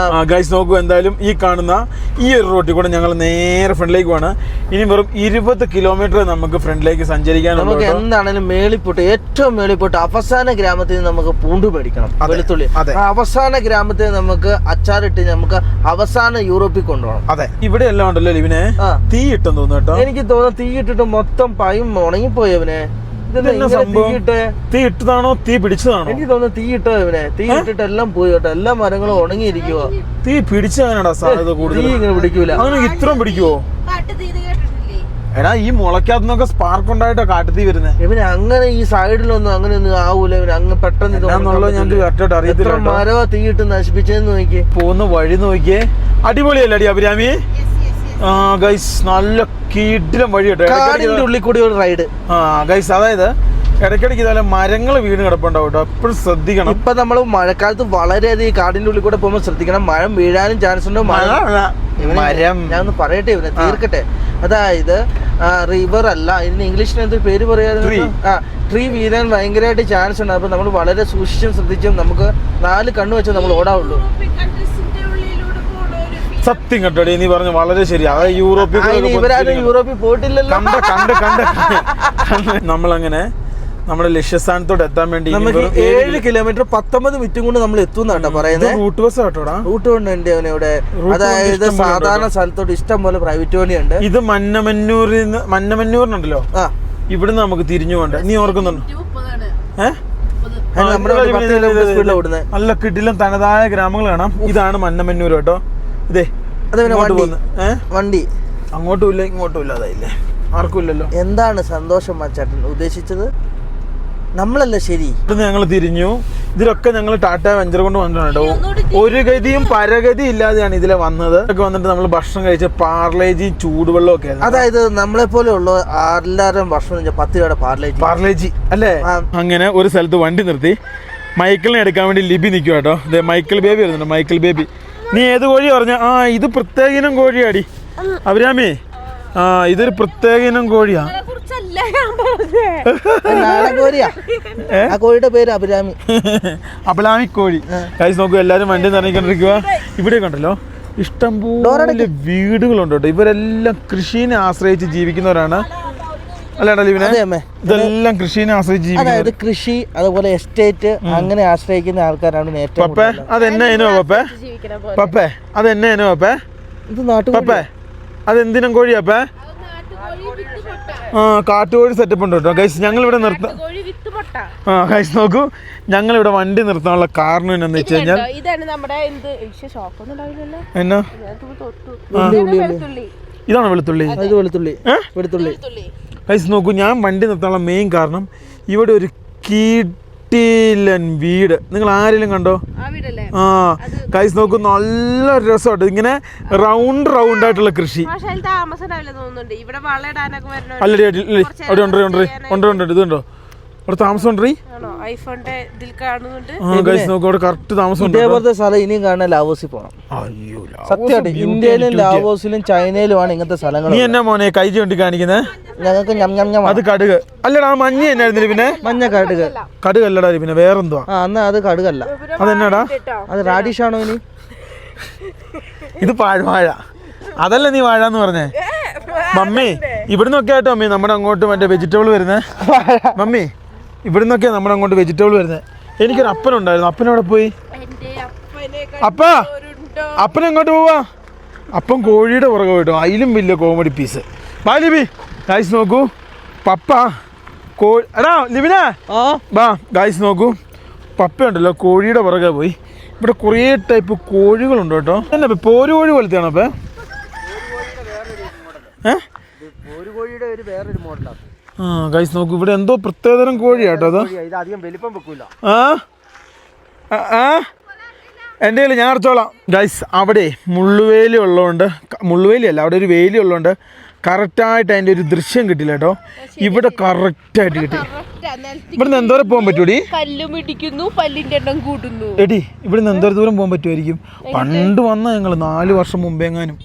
ഗൈസ് നോക്കൂ, എന്തായാലും ഈ കാണുന്ന ഈ ഒരു റോട്ടിൽ കൂടെ ഞങ്ങൾ നേരെ ഫ്രണ്ടിലേക്ക് പോവാണ്. ഇനി വെറും 20 കിലോമീറ്റർ നമുക്ക് ഫ്രണ്ടിലേക്ക് സഞ്ചരിക്കാൻ. നമുക്ക് എന്താണെങ്കിലും മേളിപ്പോട്ട്, ഏറ്റവും മേളിപ്പോട്ട് അവസാന ഗ്രാമത്തിൽ നമുക്ക് പൂണ്ടു മേടിക്കണം. വെളുത്തുള്ളി അവസാന ഗ്രാമത്തിൽ നമുക്ക് അച്ചാറിട്ട് നമുക്ക് അവസാന യൂറോപ്പിൽ കൊണ്ടുപോകണം. അതെ, ഇവിടെ എല്ലാം ഉണ്ടല്ലോ ഇവനെ തീ ഇട്ടെന്ന് തോന്നുന്നു കേട്ടോ. എനിക്ക് തോന്നുന്നു തീ ഇട്ടിട്ട് മൊത്തം പയും ഉണങ്ങിപ്പോയവനെ. തീ ഇട്ടതാണോ തീ പിടിച്ചതാണോ? എനിക്ക് തോന്നുന്നു തീ ഇട്ടോ ഇവനെ. തീ ഇട്ടിട്ട് എല്ലാം പോയി കേട്ടോ. എല്ലാ മരങ്ങളും ഉണങ്ങിയിരിക്കുവോ. തീ പിടിച്ചതാണോ സാധ്യത കൂടുതൽ? തീ ഇങ്ങനെ പിടിക്കൂല. അങ്ങനെ ഇത്രയും പിടിക്കുവോ? എടാ ഈ മുളയ്ക്കകത്തുനിന്നൊക്കെ സ്പാർക്ക് ഉണ്ടായിട്ടോ കാട്ടുതീ വരുന്നത്. ഇവന് അങ്ങനെ ഈ സൈഡിലൊന്നും അങ്ങനെ ഒന്നും ആവൂല. ഇവന് അങ്ങ് പെട്ടെന്ന് ഞങ്ങൾക്ക് കറക്റ്റായിട്ട് അറിയത്തില്ല. മരോ തീയിട്ട് നശിപ്പിച്ചെന്ന് നോക്കിയേ. പോകുന്ന വഴി നോക്കിയേ. അടിപൊളിയല്ലേ അടി അഭിരാമി? ഗൈസ് നല്ല കീട്ടിലും വഴി കേട്ടോ. കാടിന്റെ ഉള്ളിൽ കൂടി ഒരു റൈഡ്. ഗൈസ് അതായത് ഇടയ്ക്കിടയ്ക്ക് ഇതുപോലെ മരങ്ങൾ വീണ് കിടപ്പുണ്ടാവും കേട്ടോ. എപ്പോഴും ശ്രദ്ധിക്കണം. ഇപ്പൊ നമ്മൾ മഴക്കാലത്ത് വളരെയധികം കാടിന്റെ ഉള്ളിൽ കൂടെ പോകുമ്പോൾ ശ്രദ്ധിക്കണം. മഴ വീഴാനും ചാൻസ് ഉണ്ട്. മരം ഞാൻ ഒന്ന് പറയട്ടെ ഇവനെ തീർക്കട്ടെ. അതായത് റിവർ അല്ല, ഇതിന് ഇംഗ്ലീഷിന് എന്തൊരു പേര് പറയായിരുന്നു? ട്രീ വീഴാൻ ഭയങ്കരമായിട്ട് ചാൻസ് ഉണ്ട്. അപ്പൊ നമ്മൾ വളരെ സൂക്ഷിച്ചും ശ്രദ്ധിച്ചും നമുക്ക് 4 കണ്ണു വെച്ചാൽ നമ്മൾ ഓടാവുള്ളൂ. സത്യം കേട്ടോ നീ പറഞ്ഞു വളരെ ശരി. അതായത് യൂറോപ്പിൽ പോയിട്ടില്ലല്ലോ. നമ്മളങ്ങനെ നമ്മുടെ ലക്ഷ്യസ്ഥാനത്തോട് എത്താൻ വേണ്ടി നമുക്ക് 7 കിലോമീറ്റർ 19 മിനിറ്റും കൊണ്ട് നമ്മൾ എത്തുന്നാട്ടോ പറയുന്നത്. Root bus കേട്ടോടാ. റൂട്ട് കൊണ്ട് ഉണ്ട് ഇവിടെ. അതായത് സാധാരണ സ്ഥലത്തോട്ട് ഇഷ്ടം പോലെ പ്രൈവറ്റ് വണ്ടി ഉണ്ട്. ഇത് മന്നമന്നൂരിനുണ്ടല്ലോ, ഇവിടുന്ന് നമുക്ക് തിരിഞ്ഞു പോകണ്ട. നീ ഓർക്കുന്നുണ്ടോ? നല്ല കിടിലം തനതായ ഗ്രാമങ്ങൾ കാണാം. ഇതാണ് മന്നമന്നൂർ കേട്ടോ. ഇതേ വണ്ടി അങ്ങോട്ടും ഇല്ല ഇങ്ങോട്ടും ഇല്ല. അതായില്ലേ, ആർക്കും ഇല്ലല്ലോ. എന്താണ് സന്തോഷം ചേട്ടൻ ഉദ്ദേശിച്ചത്? നമ്മളല്ല ശരി. ഞങ്ങൾ തിരിഞ്ഞു. ഇതിലൊക്കെ ഞങ്ങൾ ടാറ്റ വെഞ്ചർ കൊണ്ട് വന്നിട്ടുണ്ടോ. ഒരു ഗതിയും പരഗതി ഇല്ലാതെയാണ് ഇതിലെ വന്നത്. വന്നിട്ട് നമ്മൾ ഭക്ഷണം കഴിച്ച പാർലേജി ചൂടുവെള്ളം ഒക്കെ. അതായത് നമ്മളെ പോലെ ഉള്ള എല്ലാവരും ഭക്ഷണം 10 രൂപയുടെ പാർലേജി അല്ലേ. അങ്ങനെ ഒരു സ്ഥലത്ത് വണ്ടി നിർത്തി മൈക്കിളിനെ എടുക്കാൻ വേണ്ടി ലിബി നിൽക്കുക കേട്ടോ. അതെ, മൈക്കിൾ ബേബി വരുന്നുണ്ട്. മൈക്കിൾ ബേബി, നീ ഏത് കോഴി പറഞ്ഞ? ഇത് പ്രത്യേക ഇനം കോഴിയാടി അഭിരാമി. ഇതൊരു പ്രത്യേക ഇനം കോഴിയാ. കോഴിയുടെ പേര് അഭിരാമി. അഭിരാമി കോഴി. കഴിച്ച് നോക്കൂ, എല്ലാരും വണ്ടി നിറഞ്ഞിക്കൊണ്ടിരിക്കുക. ഇവിടെ കണ്ടല്ലോ ഇഷ്ടംപോലെ വീടുകളുണ്ട് കേട്ടോ. ഇവരെല്ലാം കൃഷിനെ ആശ്രയിച്ച് ജീവിക്കുന്നവരാണ് അല്ലേടാ ലിവിനെ? ഇതെല്ലാം കൃഷിനെ ആശ്രയിച്ച് ജീവിക്കുന്നത്. കൃഷി അതുപോലെ എസ്റ്റേറ്റ് അങ്ങനെ ആശ്രയിക്കുന്ന ആൾക്കാരാണ് ഏറ്റവും. പപ്പേ അതെന്നെ ഇനോ പപ്പേ? പപ്പേ അതെന്നെ ഇനോ പപ്പേ? ഇത് നാട്ടു പപ്പേ അതെന്തിനും കോഴിയാപ്പേ? കാട്ടുകോഴി സെറ്റപ്പ് ഉണ്ട് കേട്ടോ ഗൈസ്. ഞങ്ങളിവിടെ നിർത്താം. ഗൈസ് നോക്കൂ, ഞങ്ങളിവിടെ വണ്ടി നിർത്താനുള്ള കാരണം എന്താണെന്ന് വെച്ച് കഴിഞ്ഞാൽ എന്നാ ഇതാണ് വെളുത്തുള്ളി. ഗൈസ് നോക്കൂ, ഞാൻ വണ്ടി നിർത്താനുള്ള മെയിൻ കാരണം ഇവിടെ ഒരു കീട്ടിലൻ വീട് നിങ്ങൾ ആരെങ്കിലും കണ്ടോ? ഗൈസ് നോക്കൂ, നല്ല രസമായിട്ട് ഇങ്ങനെ റൗണ്ട് ആയിട്ടുള്ള കൃഷി. അല്ലടി അവിടെ ഉണ്ട് ഇതുണ്ടോ അവിടെ താമസം ഉണ്ടോ? വൈഫോന്റെ ഇതിൽ കാണുന്നുണ്ട്. നോക്കൂ അവിടെ കറക്റ്റ് താമസം. ഇതേപോലത്തെ സ്ഥലം ഇനിയും കാണാൻ ലാവോസിൽ പോകണം. അയ്യോ സത്യമായിട്ട് ഇന്ത്യയിലും ലാവോസിലും ചൈനയിലുമാണ് ഇങ്ങനത്തെ സ്ഥലങ്ങൾ. നീ എന്നാ മോനെ കൈ ചൂണ്ടി കാണിക്കുന്നത്? ഞങ്ങൾക്ക് അത് കടുക് അല്ലടാ, മഞ്ഞ എന്നായിരുന്നില്ല പിന്നെ? മഞ്ഞ കടുക്. കടുകല്ലടാ പിന്നെ വേറെന്തുവാ? എന്നാ അത് കടുകല്ല. അതെന്നാടാ? അത് റാഡിഷ് ആണോ ഇനി? ഇത് പാഴ്വാഴ. അതല്ല നീ വാഴ എന്ന് പറഞ്ഞേ. മമ്മി ഇവിടുന്നൊക്കെ ആട്ടോ മമ്മി നമ്മുടെ അങ്ങോട്ട് മറ്റേ വെജിറ്റബിൾ വരുന്നേ. മമ്മി ഇവിടുന്നൊക്കെ നമ്മുടെ അങ്ങോട്ട് വെജിറ്റബിൾ വരുന്നത്. എനിക്കൊരു അപ്പനുണ്ടായിരുന്നു. അപ്പനവിടെ പോയി? അപ്പാ അപ്പൻ എങ്ങോട്ട് പോവാ? അപ്പം കോഴിയുടെ പുറകെ പോയിട്ടോ. അതിലും വലിയ കോമഡി പീസ്. ബാ ലിബി ഗൈസ് നോക്കൂ. പപ്പ എടാ ലിബിനെ ബാ ഗൈസ് നോക്കൂ. പപ്പ ഉണ്ടല്ലോ കോഴിയുടെ പുറകെ പോയി. ഇവിടെ കുറേ ടൈപ്പ് കോഴികളുണ്ട് കേട്ടോ. എന്നാ പോരു കോഴി പോലത്തെയാണോ അപ്പേ? ഗൈസ് നോക്കൂ ഇവിടെ എന്തോ പ്രത്യേകതരം കോഴിയാട്ടോ അത്. എൻ്റെ കയ്യിൽ ഞാൻ അടച്ചോളാം. ഗൈസ് അവിടെ മുള്ളുവേലി ഉള്ളതുകൊണ്ട്, മുള്ളുവേലി അല്ല അവിടെ ഒരു വേലി ഉള്ളതുകൊണ്ട് കറക്റ്റായിട്ട് അതിൻ്റെ ഒരു ദൃശ്യം കിട്ടില്ല കേട്ടോ. ഇവിടെ കറക്റ്റായിട്ട് കിട്ടി. ഇവിടുന്ന് എന്തോരം പോകാൻ പറ്റൂടി? എടി ഇവിടുന്ന് എന്തോരം ദൂരം പോകാൻ പറ്റുമായിരിക്കും? പണ്ട് വന്ന ഞങ്ങൾ 4 വർഷം മുമ്പേ എങ്ങാനും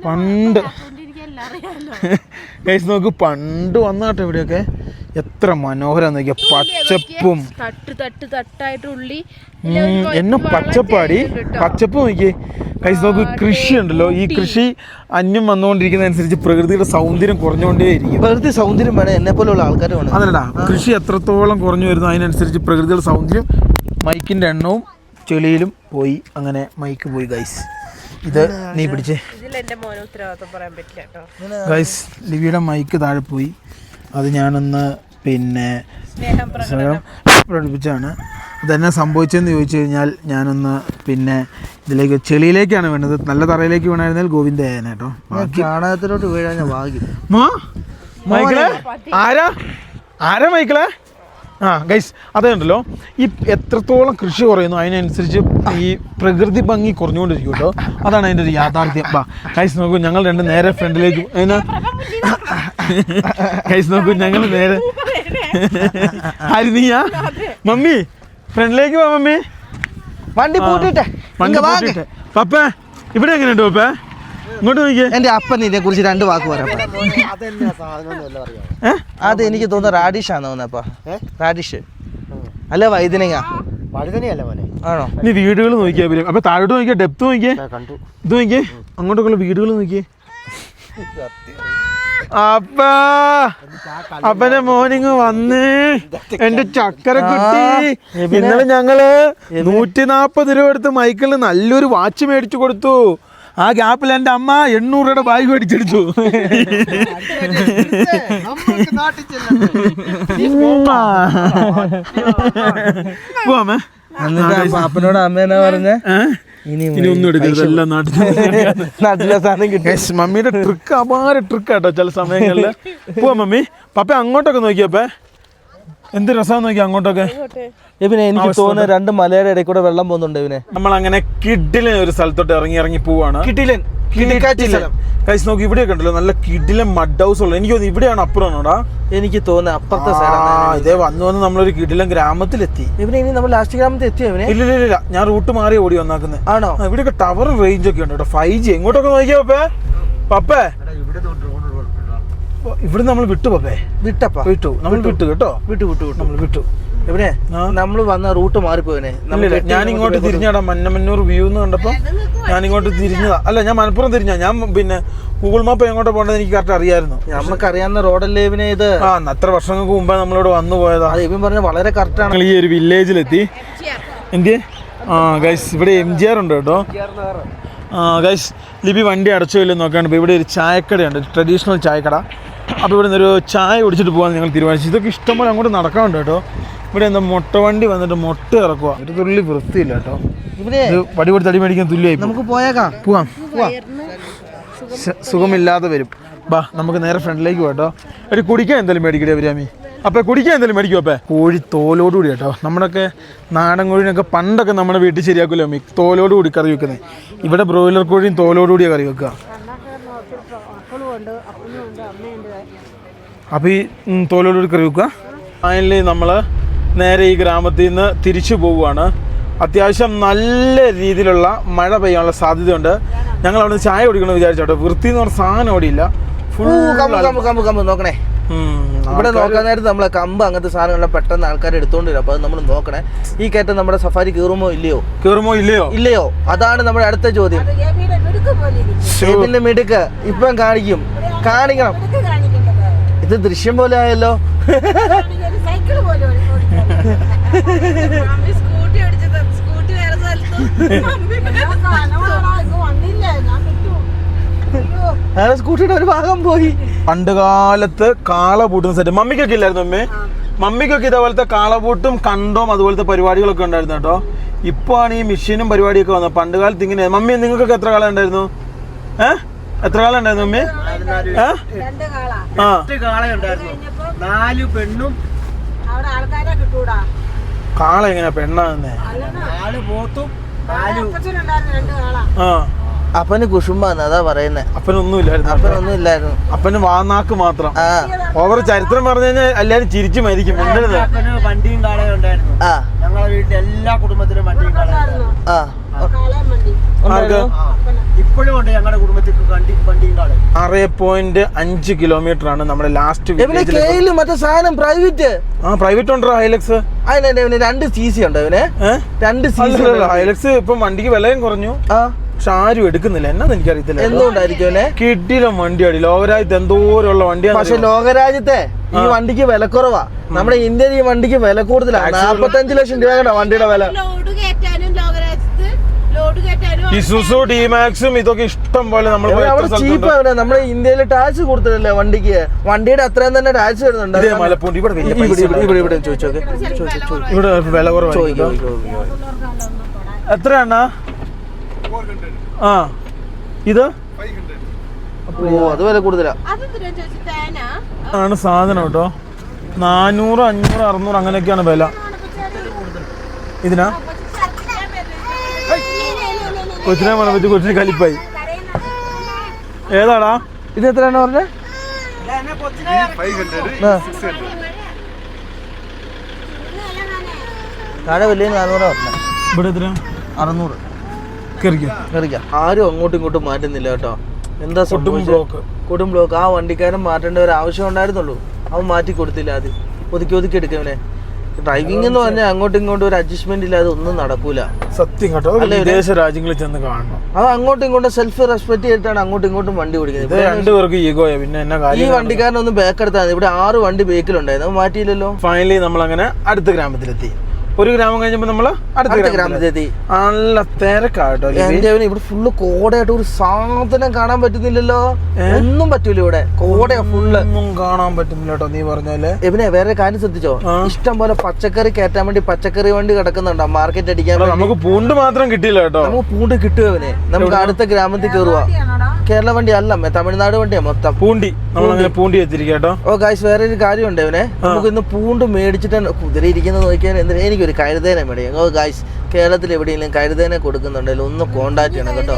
പണ്ട്. ഗൈസ് നോക്ക് പണ്ട് വന്നാട്ടോ ഇവിടെയൊക്കെ. എത്ര മനോഹരം നോക്കിയ പച്ചപ്പും എന്നെ പച്ചപ്പാടി പച്ചപ്പ് നോക്കിയേ. ഗൈസ് നോക്ക് കൃഷി ഉണ്ടല്ലോ. ഈ കൃഷി അന്യം വന്നുകൊണ്ടിരിക്കുന്നതനുസരിച്ച് പ്രകൃതിയുടെ സൗന്ദര്യം കുറഞ്ഞുകൊണ്ടേയിരിക്കും. പ്രകൃതി സൗന്ദര്യം വേണം, എന്നെ പോലുള്ള ആൾക്കാർ വേണം. അതല്ലടാ കൃഷി എത്രത്തോളം കുറഞ്ഞു വരുന്നു അതിനനുസരിച്ച് പ്രകൃതിയുടെ സൗന്ദര്യം, മൈക്കിൻ്റെ എണ്ണവും ചെളിയിലും പോയി. അങ്ങനെ മൈക്ക് പോയി ഗൈസ്. ഇത് നീ പിടിച്ചേ ഗൈസ്. ലിവിയുടെ മൈക്ക് താഴെ പോയി. അത് ഞാനൊന്ന് പിന്നെ പഠിപ്പിച്ചാണ്. ഇതെന്നാ സംഭവിച്ചതെന്ന് ചോദിച്ചു കഴിഞ്ഞാൽ ഞാനൊന്ന് പിന്നെ ഇതിലേക്ക് ചെളിയിലേക്കാണ് വീണത്. നല്ല തറയിലേക്ക് വീണായിരുന്നാൽ ഗോവിന്ദ ആയനെ കേട്ടോ. ചാണകത്തിലോട്ട് വീഴാൻ ഞാൻ ഭാഗ്യം. മൈക്കിളെ ആരാ മൈക്കിളെ? ഗൈസ് അതുണ്ടല്ലോ ഈ എത്രത്തോളം കൃഷി കുറയുന്നു അതിനനുസരിച്ച് ഈ പ്രകൃതി ഭംഗി കുറഞ്ഞുകൊണ്ടിരിക്കും കേട്ടോ. അതാണ് അതിൻ്റെ ഒരു യാഥാർത്ഥ്യം. ഗൈസ് നോക്കൂ ഞങ്ങൾ രണ്ട് നേരെ ഫ്രണ്ടിലേക്ക് ഗൈസ് നോക്കൂ ഞങ്ങൾ നേരെ നീയാ മമ്മി ഫ്രണ്ടിലേക്ക് പോ മമ്മി. വണ്ടി പൂട്ടിട്ടെ പപ്പേ ഇവിടെ എങ്ങനെയുണ്ട് പപ്പേ? ഇങ്ങോട്ട് നോക്കിയേ. എന്റെ അപ്പൻ ഇതിനെ കുറിച്ച് 2 വാക്ക് പറയാം. അത് എനിക്ക് തോന്നുന്നു റാഡിഷ് ആണെന്ന് തോന്നപ്പാ. റാഡിഷ് അല്ല വൈദ്യനങ്ങ. ആണോ? നീ വീടുകൾ നോക്കിയാ അപ്പൊ താഴോട്ട് നോക്കിയാ ഡെപ്ത് നോക്കിയേ. ഇത് നോക്കിയേ അങ്ങോട്ടൊക്കെയുള്ള വീടുകൾ നോക്കിയേ. അപ്പാ അപ്പന്റെ മോർണിംഗ് വന്ന് എന്റെ ചക്കര കുട്ടി. ഇന്നലെ ഞങ്ങള് 140 രൂപ എടുത്ത് മൈക്കിളിന് നല്ലൊരു വാച്ച് മേടിച്ചു കൊടുത്തു. ആ ഗ്യാപ്പിൽ എൻ്റെ അമ്മ 800 രൂപയുടെ ബാഗ് മേടിച്ചെടുത്തു. പോവാമേ. അപ്പനോട് അമ്മേന്നാ പറഞ്ഞ ഇനി ഒന്നും എടുക്കരുത്, എല്ലാം നാട്ടിലെ സാധനം കിട്ടി. മമ്മിയുടെ ട്രിക്ക് അപാര ട്രിക്കാട്ടോ ചില സമയങ്ങളിൽ. പോവാ മമ്മി. പപ്പ അങ്ങോട്ടൊക്കെ നോക്കിയപ്പേ എന്ത് രസമാന്ന് നോക്കി അങ്ങോട്ടൊക്കെ. പിന്നെ എനിക്ക് തോന്നുന്നു 2 മലയുടെ ഇടയിൽ കൂടെ വെള്ളം പോകുന്നുണ്ട്. ഇവനെ നമ്മൾ അങ്ങനെ കിഡിലൻ ഒരു സ്ഥലത്തോട്ട് ഇറങ്ങി പോവാണ്. കിടിലൻ കൈസ് നോക്കി ഇവിടെയൊക്കെ ഉണ്ടല്ലോ നല്ല കിഡിലൻ മഡ് ഹൗസ് ഉള്ളത്. എനിക്ക് തോന്നുന്നു ഇവിടെയാണ് അപ്പുറമാണോടാ? എനിക്ക് തോന്നുന്നു അപ്പുറത്തെ ഇതേ വന്ന് നമ്മളൊരു കിഡിലൻ ഗ്രാമത്തിലെത്തി. ഇനി നമ്മൾ ലാസ്റ്റ് ഗ്രാമത്തിൽ എത്തിയോ? ഇല്ല ഞാൻ റൂട്ട് മാറി ഓടി വന്നാക്കുന്നത്. ആണോ? ഇവിടെയൊക്കെ ടവർ റേഞ്ച് ഒക്കെ ഉണ്ട് കേട്ടോ. 5G എങ്ങോട്ടൊക്കെ നോക്കിയാ പപ്പേ? ഇവിടെ നമ്മൾ വിട്ടു പപ്പേ. വിട്ടു നമ്മൾ വിട്ടു കേട്ടോ. നമ്മൾ വിട്ടു. എവിടെ നമ്മൾ വന്ന റൂട്ട് മാറിപ്പോയനെ. ഞാൻ ഇങ്ങോട്ട് തിരിഞ്ഞാടാ മന്നമന്നൂർ വ്യൂ എന്ന് കണ്ടപ്പോ ഞാൻ ഇങ്ങോട്ട് തിരിഞ്ഞതാ. അല്ല ഞാൻ മലപ്പുറം തിരിഞ്ഞാ. ഞാൻ പിന്നെ ഗൂഗിൾ മാപ്പ് എങ്ങോട്ട് പോകേണ്ടത് എനിക്ക് കറക്റ്റ് അറിയായിരുന്നു. നമുക്കറിയാവുന്ന റോഡല്ലേ ഇവനെ ഇത്. അത്ര വർഷങ്ങൾക്ക് മുമ്പേ നമ്മളിവിടെ വന്നു പോയതാ. ഇവൻ പറഞ്ഞ വളരെ കറക്റ്റ് ആണ്. ഈ ഒരു വില്ലേജിലെത്തി. എന്ത് ഗൈസ് ഇവിടെ MGR ഉണ്ട് കേട്ടോ. ഗൈസ് ലിബി വണ്ടി അടച്ചില്ലെന്ന് നോക്കാണ്ട് ഇവിടെ ഒരു ചായക്കടയുണ്ട്, ട്രഡീഷണൽ ചായക്കട. അപ്പോൾ ഇവിടെ നിന്നൊരു ചായ കുടിച്ചിട്ട് പോകാൻ ഞങ്ങൾ തീരുമാനിച്ചു. ഇതൊക്കെ ഇഷ്ടംപോലെ അങ്ങോട്ട് നടക്കാറുണ്ട് കേട്ടോ. ഇവിടെ എന്താ മുട്ട വണ്ടി വന്നിട്ട് മുട്ട ഇറക്കുക. ഒരു തുള്ളി വൃത്തിയില്ല കേട്ടോ. ഇത് വടി കൊടുത്ത് അടി മേടിക്കാൻ തുല്യമായി. നമുക്ക് പോയേക്കാം. പോവാം. സുഖമില്ലാതെ വരും. ബാ നമുക്ക് നേരെ ഫ്രണ്ടിലേക്ക് പോകട്ടോ. ഒരു കുടിക്കാൻ എന്തായാലും മേടിക്കട്ടെ ബിരിയാണി. അപ്പം കുടിക്കാൻ എന്തായാലും മേടിക്കും. അപ്പം കോഴി തോലോടുകൂടി കേട്ടോ. നമ്മുടെയൊക്കെ നാടൻ കോഴിനൊക്കെ പണ്ടൊക്കെ നമ്മുടെ വീട്ടിൽ ശരിയാക്കുമല്ലോ അമ്മി, തോലോടുകൂടി കറി വെക്കുന്നത്. ഇവിടെ ബ്രോയിലർ കോഴിയും തോലോടുകൂടിയാണ് കറി വെക്കുക. അപ്പോൾ ഈ തോലോടുകൂടി കറി വെക്കുക. ഫൈനലി നമ്മൾ നേരെ ഈ ഗ്രാമത്തിൽ നിന്ന് തിരിച്ചു പോവുകയാണ്. അത്യാവശ്യം നല്ല രീതിയിലുള്ള മഴ പെയ്യാനുള്ള സാധ്യതയുണ്ട്. ഞങ്ങൾ അവിടെ നിന്ന് ചായ കുടിക്കണമെന്ന് വിചാരിച്ചോട്ടെ. വൃത്തി എന്ന് പറഞ്ഞ സാധനം അവിടെ ഇല്ല. കമ്പ് നോക്കണേ. ഇവിടെ നോക്കാൻ നേരത്ത് നമ്മളെ കമ്പ് അങ്ങനത്തെ സാധനങ്ങളെല്ലാം പെട്ടെന്ന് ആൾക്കാർ എടുത്തോണ്ട് വരും. അപ്പൊ അത് നമ്മൾ നോക്കണേ. ഈ കയറ്റം നമ്മുടെ സഫാരി കയറുമോ ഇല്ലയോ അതാണ് നമ്മുടെ അടുത്ത ചോദ്യം. ഇതിന്റെ മിടുക്ക് ഇപ്പം കാണിക്കണം. ഇത് ദൃശ്യം പോലെ ആയല്ലോ. സ്കൂട്ടിയുടെ ഒരു ഭാഗം പോയി. പണ്ട് കാലത്ത് കാള പൂട്ടുന്ന സെറ്റ് മമ്മിക്കൊക്കെ ഇല്ലായിരുന്നു അമ്മേ? മമ്മിക്കൊക്കെ ഇതേപോലത്തെ കാളപൂട്ടും കണ്ടോം അതുപോലത്തെ പരിപാടികളൊക്കെ ഉണ്ടായിരുന്നു കേട്ടോ. ഇപ്പൊ ആണ് ഈ മെഷീനും പരിപാടിയൊക്കെ വന്നത്. പണ്ട് കാലത്ത് ഇങ്ങനെ. മമ്മി നിങ്ങൾക്കൊക്കെ എത്ര കാലം ഉണ്ടായിരുന്നു? എത്ര കാലം ഉണ്ടായിരുന്നു മമ്മി? 8 കാളയുണ്ടായിരുന്നു. 4 പെണ്ണും. കാള എങ്ങനെയാ പെണ്ണാന്നേ? 4 പോത്തും 4. അപ്പന് കുശുമ്പാന്ന് അതാ പറയുന്നേ. അപ്പനൊന്നും ഇല്ലായിരുന്നു. അപ്പന് വാനാക്ക് മാത്രം. ഓവർ ചരിത്രം പറഞ്ഞു കഴിഞ്ഞാൽ എല്ലാരും ചിരിച്ചു മരിക്കും. വണ്ടിയും കാളയും ഉണ്ടായിരുന്നു. ഞങ്ങളെ വീട്ടിൽ എല്ലാ കുടുംബത്തിലും വണ്ടിയും കാളയും. ഇപ്പോഴും ഉണ്ട് ഞങ്ങളുടെ കുടുംബത്തിൽ വണ്ടിയും കാളയും. 6.5 കിലോമീറ്റർ ആണ് നമ്മുടെ ലാസ്റ്റ്. മറ്റേ സാധനം പ്രൈവറ്റ്. പ്രൈവറ്റ് ഉണ്ടോ ഹൈലക്സ്? 2 CC ഉണ്ടോ ഇവന്? 2 CC. ഹൈലക്സ് ഇപ്പം വണ്ടിക്ക് വിലയും കുറഞ്ഞു. പക്ഷെ ആരും എടുക്കുന്നില്ല. എന്നാന്ന് എനിക്കറിയത്തില്ല. എന്തുകൊണ്ടായിരിക്കും? കിട്ടിയിലും വണ്ടിയാണ്. ലോകരാജ്യത്ത് എന്തോരമുള്ള വണ്ടിയാണ്. പക്ഷെ ലോകരാജ്യത്തെ ഈ വണ്ടിക്ക് വില കുറവാ. നമ്മുടെ ഇന്ത്യയിൽ ഈ വണ്ടിക്ക് വില കൂടുതലാണ്. 45 ലക്ഷം രൂപയുടെ വണ്ടിയുടെ വില. ഇസുസു ഡിമാക്സും ഇതൊക്കെ ഇഷ്ടം പോലെ ചീപ്പ്. നമ്മുടെ ഇന്ത്യയിൽ ടാക്സ് കൊടുത്തിട്ടല്ലേ വണ്ടിക്ക്? വണ്ടിയുടെ അത്രയും തന്നെ ടാക്സ് വരുന്നുണ്ട്. ഇവിടെ ചോദിച്ചോക്കെ. ഇവിടെ വില കുറവ് എത്രയാണ്? ഇത് അത് വില കൂടുതലാ ആണ് സാധനം കേട്ടോ. 400, 500, 600 അങ്ങനെയൊക്കെയാണ് വില ഇതിനാ. കൊച്ചിനെ മണപ്പറ്റി കൊച്ചിന് കലിപ്പായി. ഏതാടാ ഇത്? എത്രയാണ് പറഞ്ഞത്? താഴെ വലിയ 400 പറഞ്ഞത്. ഇവിടെ എത്ര? 600. കയറിക്കാം. ആരും അങ്ങോട്ടും ഇങ്ങോട്ടും മാറ്റുന്നില്ല കേട്ടോ. എന്താ കൊടും ബ്ലോക്ക്. ആ വണ്ടിക്കാരൻ മാറ്റേണ്ട ഒരു ആവശ്യം ഉണ്ടായിരുന്നുള്ളൂ. അവൻ മാറ്റി കൊടുത്തില്ല. അത് ഒതുക്കി എടുക്കവനെ. ഡ്രൈവിംഗ് എന്ന് പറഞ്ഞാൽ അങ്ങോട്ടും ഇങ്ങോട്ടും ഒരു അഡ്ജസ്റ്റ്മെന്റ് ഇല്ലാതെ ഒന്നും നടക്കൂല. സത്യം കേട്ടോ. വിദേശ രാജ്യങ്ങളിൽ ചെന്ന് കാണണം. അത് അങ്ങോട്ടും ഇങ്ങോട്ടും സെൽഫ് റെസ്പെക്ട് ചെയ്തിട്ടാണ് അങ്ങോട്ടും ഇങ്ങോട്ടും വണ്ടി ഓടിക്കുന്നത്. രണ്ടുപേർക്ക് ഈഗോയാ. പിന്നെ എന്നാ കാര്യം? ഈ വണ്ടിക്കാരനൊന്നും ബാക്ക് എടുത്താൽ ഇവിടെ 6 വണ്ടി ബേക്കിലുണ്ടായിരുന്നു. മാറ്റിയില്ലല്ലോ. ഫൈനലി നമ്മൾ അങ്ങനെ അടുത്ത ഗ്രാമത്തിലെത്തി. ഒരു ഗ്രാമം കഴിഞ്ഞപ്പോ നമ്മള് അടുത്ത ഗ്രാമത്തിലെത്തി. നല്ല തിരക്കാട്ടോ. ഇവിടെ ഫുള്ള് കോടയായിട്ട് ഒരു സാധനം കാണാൻ പറ്റുന്നില്ലല്ലോ. ഒന്നും പറ്റൂല ഇവിടെ. കോടയാ ഫുള്ള്. ഒന്നും കാണാൻ പറ്റുന്നില്ല കേട്ടോ നീ പറഞ്ഞാല്. ഇവനെ വേറെ കാര്യം ശ്രദ്ധിച്ചോ? ഇഷ്ടം പോലെ പച്ചക്കറി കയറ്റാൻ വേണ്ടി പച്ചക്കറി വണ്ടി കിടക്കുന്നുണ്ടോ മാർക്കറ്റ് അടിക്കാൻ? നമുക്ക് പൂണ്ട് മാത്രം കിട്ടിയില്ല കേട്ടോ. നമുക്ക് പൂണ്ട് കിട്ടുക അവനെ. നമുക്ക് അടുത്ത ഗ്രാമത്തിൽ കയറുക. കേരള വണ്ടി അല്ല, തമിഴ്നാട് വണ്ടിയാ മൊത്തം. പൂണ്ടി പൂണ്ടി വെച്ചിരിക്കും കേട്ടോ. ഓ ഗായ്സ്, വേറെ ഒരു കാര്യമുണ്ട് ഇവനെ. നമുക്ക് ഇന്ന് പൂണ്ട് മേടിച്ചിട്ട് കുതിര ഇരിക്കുന്നത് നോക്കിയാൽ എന്തിനാ എനിക്കൊരു കഴുതേനെ മേടിക്കാം. ഓ ഗായ്സ്, കേരളത്തിൽ എവിടെയെങ്കിലും കഴുതേനെ കൊടുക്കുന്നുണ്ടെങ്കിൽ ഒന്ന് കോണ്ടാക്ട് ചെയ്യണം കേട്ടോ.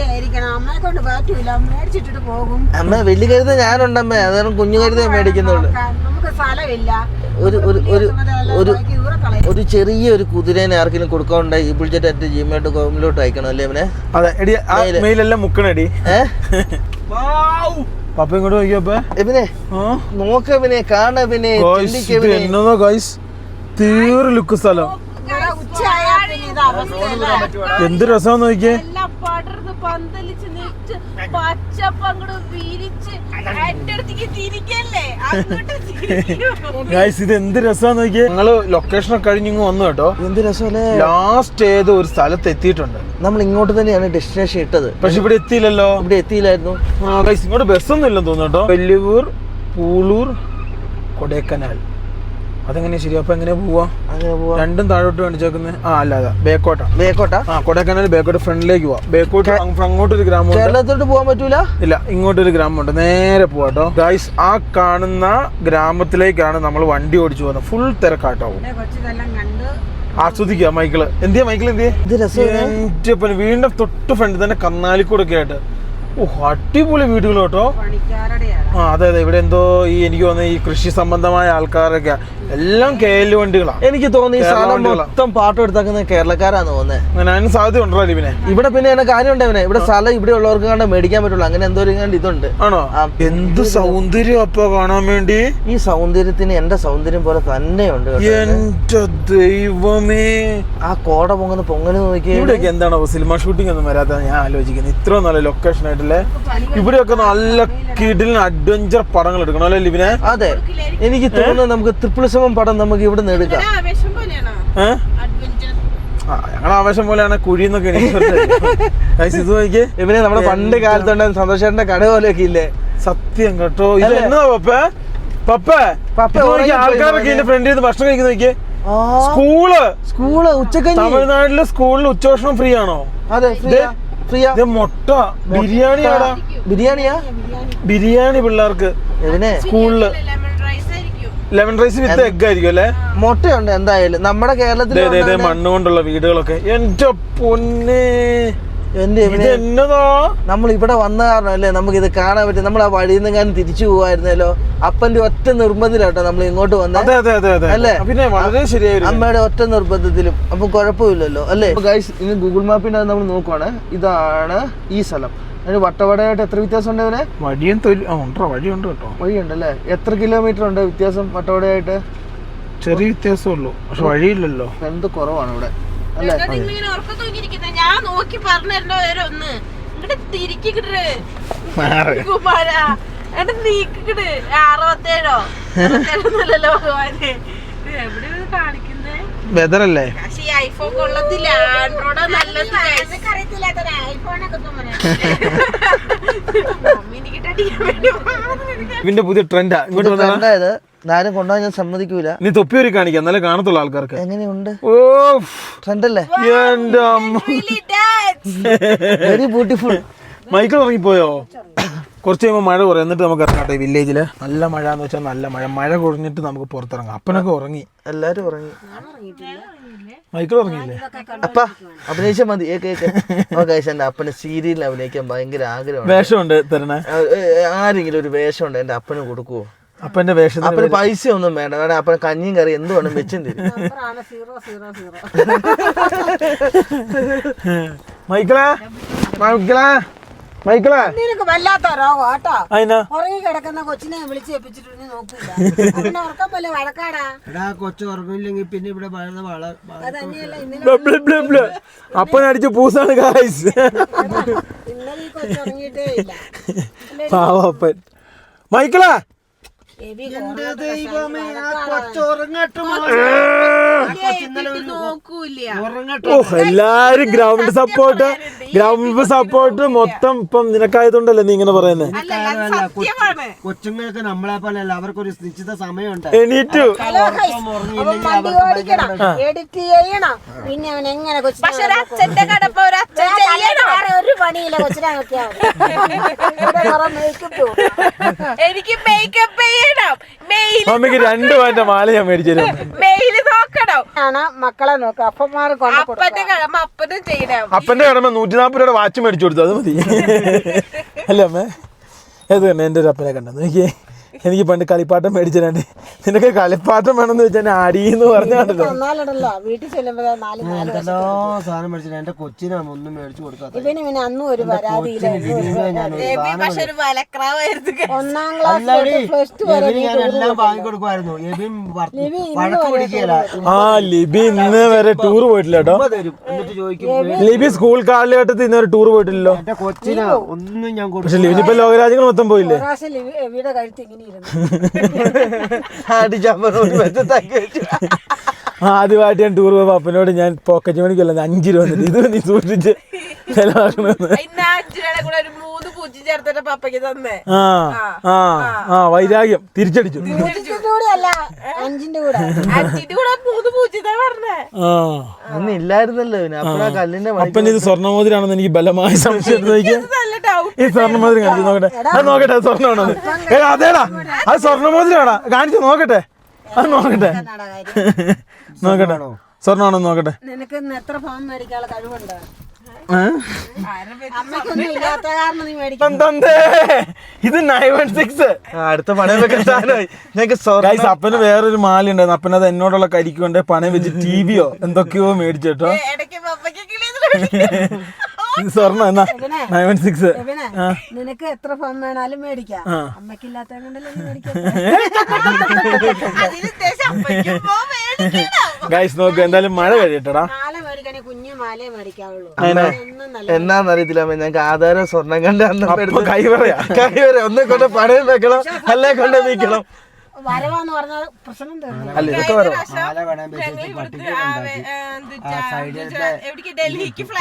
അമ്മ വലിയ കരുത ഞാനുണ്ടമ്മേ, അതാണ് കുഞ്ഞു കരുതേ മേടിക്കുന്നുള്ളൂ. ഒരു ചെറിയ ഒരു കുതിരേനെ ആർക്കെങ്കിലും കൊടുക്കാനുണ്ടായി gmail.com അയക്കണം അല്ലേ അവനെ? അതെ, മുക്കണടി. പപ്പ ഇങ്ങോട്ട് നോക്കിയപ്പോ ഇവനെ നോക്കവനെ കാണവനെ. എന്നോ ഗൈസ് തീർ ലുക്ക് സ്ഥലം. എന്ത് രസം നോക്കിയേ. ഇത് എന്ത് രസാന്ന് നോക്കിയേ. ഞങ്ങള് ലൊക്കേഷൻ ഒക്കെ കഴിഞ്ഞ് ഇങ്ങ് വന്നു കേട്ടോ. എന്ത് രസമല്ലേ. ലാസ്റ്റ് ഏതോ ഒരു സ്ഥലത്ത് എത്തിയിട്ടുണ്ട്. നമ്മൾ ഇങ്ങോട്ട് തന്നെയാണ് ഡെസ്റ്റിനേഷൻ ഇട്ടത്. പക്ഷെ ഇവിടെ എത്തിയില്ലല്ലോ. ഇവിടെ എത്തിയില്ലായിരുന്നു. ഇങ്ങോട്ട് ബസ്സൊന്നും ഇല്ലെന്ന് തോന്നുന്നു കേട്ടോ. വെല്ലൂർ, പൂളൂർ, കൊടൈക്കനാൽ. അതെങ്ങനെയാ ശരി? അപ്പൊ എങ്ങനെയാ പോവാ? രണ്ടും താഴോട്ട് കാണിച്ചേക്കുന്നത്. അല്ലാതെ ബേക്കോട്ടാ. കൊടൈക്കനാൽ ബേക്കോട്ട് ഫ്രണ്ടിലേക്ക് പോവാം. ബേക്കോട്ട് അങ്ങോട്ടൊരു ഗ്രാമം. കേരളത്തോട്ട് പോകാൻ പറ്റൂല. ഇല്ല, ഇങ്ങോട്ടൊരു ഗ്രാമമുണ്ട്. നേരെ പോവാട്ടോ ഗൈസ്. ആ കാണുന്ന ഗ്രാമത്തിലേക്കാണ് നമ്മൾ വണ്ടി ഓടിച്ചു പോകുന്നത്. ഫുൾ തിരക്കാട്ടോ. ആസ്വദിക്കുക മൈക്കിള്. എന്തിയാ മൈക്കിൾ? വീണ്ടും തൊട്ട് ഫ്രണ്ട് തന്നെ കന്നാലിക്കൂടൊക്കെ ആയിട്ട് ഓ അടിപൊളി വീടുകൾ കേട്ടോ. ആ അതെ അതെ, ഇവിടെ എന്തോ ഈ എനിക്ക് തോന്നുന്നു ഈ കൃഷി സംബന്ധമായ ആൾക്കാരൊക്കെ എല്ലാം KL വണ്ടികളാണ്. എനിക്ക് തോന്നുന്നു ഈ സ്ഥലം മൊത്തം പാട്ടം എടുത്താക്കുന്നത് കേരളക്കാരാന്ന് തോന്നുന്നത്. അങ്ങനെ അതിന് സാധ്യത ഉണ്ടോ ലിബിനെ? ഇവിടെ പിന്നെ എന്നെ കാര്യമുണ്ട് അവനെ, ഇവിടെ സ്ഥലം ഇവിടെ ഉള്ളവർക്ക് കണ്ട് മേടിക്കാൻ പറ്റുള്ളൂ, അങ്ങനെ എന്തോ ഒരു ഇതുണ്ട്. ആണോ? എന്ത് സൗന്ദര്യം അപ്പൊ കാണാൻ വേണ്ടി. ഈ സൗന്ദര്യത്തിന് എന്റെ സൗന്ദര്യം പോലെ തന്നെയുണ്ട്. എന്റെ ദൈവമേ, ആ കോട പൊങ്ങുന്ന പൊങ്ങല് നോക്കിയാൽ ഇവിടെയൊക്കെ എന്താണോ സിനിമ ഷൂട്ടിംഗ് ഒന്നും വരാത്ത ഞാൻ ആലോചിക്കുന്നത്. ഇത്ര നല്ല ലൊക്കേഷൻ ആയിട്ടല്ലേ ഇവിടെയൊക്കെ നല്ല കിടിലൻ അഡ്വഞ്ചർ പടങ്ങൾ എടുക്കണം അല്ലേ ലിബിനെ? അതെ, എനിക്ക് തോന്നുന്നു നമുക്ക് 777 പടം നമുക്ക് ഇവിടെ നിന്ന് എടുക്കാം. ഞങ്ങളെ ആവേശം പോലെയാണ് കുഴിന്നൊക്കെ ഇത് നോക്കിയേ. ഇവനെ നമ്മുടെ പണ്ട് കാലത്തുണ്ടായിരുന്ന സന്തോഷേട്ടന്റെ കട പോലെയൊക്കെ ഇല്ലേ? സത്യം കേട്ടോ. ഇത് എന്നതാ പപ്പ ആൾക്കാരൊക്കെ ഇതിന്റെ ഫ്രണ്ടിൽ നിന്ന് ഭക്ഷണം കഴിക്കുന്ന നോക്കിയേ. സ്കൂള് ഉച്ചക്കഞ്ഞി. തമിഴ്നാട്ടിലെ സ്കൂളിൽ ഉച്ചഭക്ഷണം ഫ്രീ ആണോ? അതെ, ഫ്രീയാ. മുട്ട ബിരിയാണിയാടാ. ബിരിയാണി പിള്ളേർക്ക് സ്കൂളില്. ലെമൺ റൈസ് വിത്ത് എഗ് ആയിരിക്കും അല്ലേ? മുട്ടയുണ്ട് എന്തായാലും. നമ്മുടെ കേരളത്തിൽ മണ്ണ് കൊണ്ടുള്ള വീടുകളൊക്കെ. എന്റെ പൊന്നെ, എന്നതാ നമ്മൾ ഇവിടെ വന്ന കാരണം അല്ലേ നമുക്ക് ഇത് കാണാൻ പറ്റും. നമ്മൾ ആ വഴിയിൽ നിന്നെങ്ങാനും തിരിച്ചു പോവായിരുന്നല്ലോ. അപ്പന്റെ ഒറ്റ നിർബന്ധത്തിലാട്ടോ നമ്മൾ ഇങ്ങോട്ട് വന്നത് അല്ലേ? പിന്നെ വളരെ ശരിയായിരുന്നു. അമ്മയുടെ ഒറ്റ നിർബന്ധത്തിലും. അപ്പൊ കുഴപ്പമില്ലല്ലോ അല്ലേ? ഗൈസ്, ഇനി ഗൂഗിൾ മാപ്പിന്റെ നമ്മൾ നോക്കുവാണ്. ഇതാണ് ഈ സ്ഥലം. അതിന് വട്ടവടയായിട്ട് എത്ര വ്യത്യാസം ഉണ്ട്? ഇതിന് വഴിയുണ്ട് കേട്ടോ. വഴിയുണ്ടല്ലേ? എത്ര കിലോമീറ്റർ ഉണ്ട് വ്യത്യാസം വട്ടവടയായിട്ട്? ചെറിയ വ്യത്യാസമുള്ളൂ, പക്ഷെ വഴിയില്ലല്ലോ. എന്ത് കുറവാണ് ഇവിടെ അല്ലേ? ഞാൻ നോക്കി പറഞ്ഞോ ഒന്ന് ഇങ്ങോട്ട് തിരിക്കിട്ട് നീക്കിട്ട് 67 ഭഗവാനെ എവിടെ കാണിക്കുന്നേ? വെതറല്ലേ? ഐഫോൺ കൊള്ളത്തില്ല, ആൻഡ്രോയിഡ് നല്ലത്. ഇവന്റെ പുതിയ ട്രെൻഡാ. ഇങ്ങോട്ട് ആരും കൊണ്ടുപോകാൻ ഞാൻ സമ്മതിക്കൂല. നീ തൊപ്പി ഒരു കാണിക്കാം, എന്നാലേ കാണത്തുള്ള ആൾക്കാർക്ക്. എങ്ങനെയുണ്ട്? ഓ ട്രെൻഡല്ലേ? എന്റെ അമ്മ, വെരി ബ്യൂട്ടിഫുൾ. മൈക്കിൾ ഇറങ്ങിപ്പോയോ? കുറച്ച് കഴിയുമ്പോൾ മഴ കുറയും, എന്നിട്ട് നമുക്ക് ഇറങ്ങാട്ടെ. വില്ലേജില് നല്ല മഴ എന്ന് വെച്ചാൽ നല്ല മഴ കുറഞ്ഞിട്ട് നമുക്ക് പുറത്തിറങ്ങാം. അപ്പനൊക്കെ ഉറങ്ങി, എല്ലാരും ഉറങ്ങി. മൈക്കിൾ ഉറങ്ങിയില്ലേ? അപ്പ അഭിനയിച്ചാൽ മതി. എന്റെ അപ്പന് സീരിയലിൽ അഭിനയിക്കാൻ ഭയങ്കര ആഗ്രഹം. വേഷമുണ്ട് തരണേ? ആരെങ്കിലും ഒരു വേഷം ഉണ്ട് എന്റെ അപ്പന് കൊടുക്കുവോ? അപ്പന്റെ വേഷം. അപ്പന് പൈസ ഒന്നും വേണ്ട, കാരണം അപ്പന് കഞ്ഞിയും കറി എന്ത് വേണം വെച്ചും തരും. നിനക്ക് വല്ലാത്ത രോഗം കേട്ടോ. അതിനാ ഉറങ്ങി കിടക്കുന്ന കൊച്ചിനെ വിളിച്ച് ഏൽപ്പിച്ചിട്ട് നോക്കൂല. ഉറക്കം പോലെ വഴക്കാടാ. കൊച്ചു ഉറങ്ങില്ലെങ്കിൽ പിന്നെ ഇവിടെ അതന്നെയല്ല ഇന്നലെ അപ്പനടിച്ച് പൂസാണ് ഗായ്സ്. ഇന്നലെ ഈ കൊച്ചു ഉറങ്ങിയിട്ടേ ഇല്ല. പാവപ്പൻ. മൈക്കിളാ, എല്ലാരും ഗ്രൗണ്ട് സപ്പോർട്ട് മൊത്തം ഇപ്പം നിനക്കായതുകൊണ്ടല്ലേ നീ ഇങ്ങനെ പറയുന്നത്? കൊച്ചുങ്ങൾക്ക് നമ്മളെ പോലെ അവർക്കൊരു നിശ്ചിത സമയമുണ്ട്. എണീറ്റു വണ്ടി ഓടിക്കണം, എഡിറ്റ് ചെയ്യണം, പിന്നെ അവൻ എങ്ങനെ ഒരു പണിയില്ല കൊച്ചിനെ നോക്കിയാൽ എനിക്ക് മേക്കപ്പ് ചെയ്യണം. മമ്മിക്ക് 2 പവന്റെ മാല ഞാൻ മേടിച്ചു തരും. മക്കളെ നോക്കാം. അപ്പന്മാരെ അപ്പനും ചെയ്യണം. അപ്പന്റെ കടമ 140 രൂപയുടെ വാച്ച് മേടിച്ചു കൊടുത്തു, അത് മതി. അല്ലേ അമ്മേ? ഏത് തന്നെ എൻ്റെ ഒരു അപ്പനെ കണ്ടത് നോക്കിയേ. എനിക്ക് പണ്ട് കളിപ്പാട്ടം മേടിച്ചിട്ടുണ്ട്. നിനക്ക് കളിപ്പാട്ടം വേണമെന്ന് വെച്ചാൽ അടിയെന്ന് പറഞ്ഞാണല്ലോ. വീട്ടിൽ ചെല്ലുമ്പോ സാധനം മേടിച്ചില്ല. എന്റെ കൊച്ചിനെ ഒന്നും മേടിച്ചു കൊടുക്കാത്ത. ഇവന് പിന്നെ അന്നും ഒരു പരാതിയില്ല. 1ാം ക്ലാസ് പ്ലസ് 2 വരെ എല്ലാം വാങ്ങിക്കൊടുക്കുമായിരുന്നു. ആ ലിബി ഇന്ന് വരെ ടൂർ പോയിട്ടില്ല കേട്ടോ. എന്നിട്ട് ചോദിക്കും, ലിബി സ്കൂൾ കാലഘട്ടത്തിൽ ഇന്നൊരു ടൂർ പോയിട്ടില്ലല്ലോ. എന്റെ കൊച്ചിനെ ഒന്നും ഞാൻ പക്ഷെ ലിബിനിപ്പോ ലോകരാജ്യങ്ങൾ മൊത്തം പോയില്ലേ? എവിടെ കഴുത്ത് ഇങ്ങനെ ആദ്യമായിട്ട് ഞാൻ ടൂർ പോയപ്പോ അപ്പനോട് ഞാൻ പോക്കറ്റ് മണിക്കല്ല 5 രൂപ ഇത് നീ സൂക്ഷിച്ച് ചെലവാക്കണമെന്ന്. വൈരാഗ്യം തിരിച്ചടിച്ചു. ഇല്ലായിരുന്നല്ലോ അപ്പൻ ഇത് സ്വർണ്ണമോതിരാണെന്ന് എനിക്ക് ബലമായ സംശയം. ഈ സ്വർണ്ണമോതിരം കാണിച്ചു നോക്കട്ടെ, അത് നോക്കട്ടെ, അത് സ്വർണ്ണമാണോ? അതേടാ, അത് സ്വർണ്ണമോതിരാടാ, കാണിച്ചു നോക്കട്ടെ, അത് നോക്കട്ടെ, നോക്കട്ടെ സ്വർണ്ണമാണോ നോക്കട്ടെ. നിനക്ക് എത്ര പവൻ മേടിക്കാനുള്ള കഴിവുണ്ട്? അമ്മയ്ക്കൊന്നും ഇല്ലാത്ത കാരണം നീ മേടിക്കും. ഇത് 916 അടുത്ത പണയം വെക്കാൻ സാധനമായി ഞങ്ങൾക്ക് അപ്പന് വേറൊരു മാല ഉണ്ടായിരുന്നു. അപ്പന അത് എന്നോടുള്ള കരിക്കൊണ്ട് പണയം വെച്ച് ടിവിയോ എന്തൊക്കെയോ മേടിച്ചോ. സ്വർണ്ണ എന്നാ 916. നിനക്ക് എത്ര ഫോൺ വേണാലും മേടിക്കാം. അമ്മക്കില്ലാത്ത കൊണ്ടല്ലേ നീ മേടിക്കാം. ഗൈസ് നോക്ക്, എന്തായാലും മഴ കഴിയട്ടടാ. മാല മേടിക്കണേ കുഞ്ഞു മാലയെ മേടിക്കാവുള്ളൂ. എന്നാന്നറിയത്തില്ല അമ്മ, ഞങ്ങൾക്ക് ആധാരം സ്വർണം കണ്ട് കൈവറയാ ഒന്നെ കൊണ്ട് പണയം വെക്കണം, അല്ലേ കൊണ്ട് വിൽക്കണം. വരവാന്ന് പറഞ്ഞാൽ പ്രശ്നം തീർന്നു. അല്ല ഇതൊക്കെ വരവാ.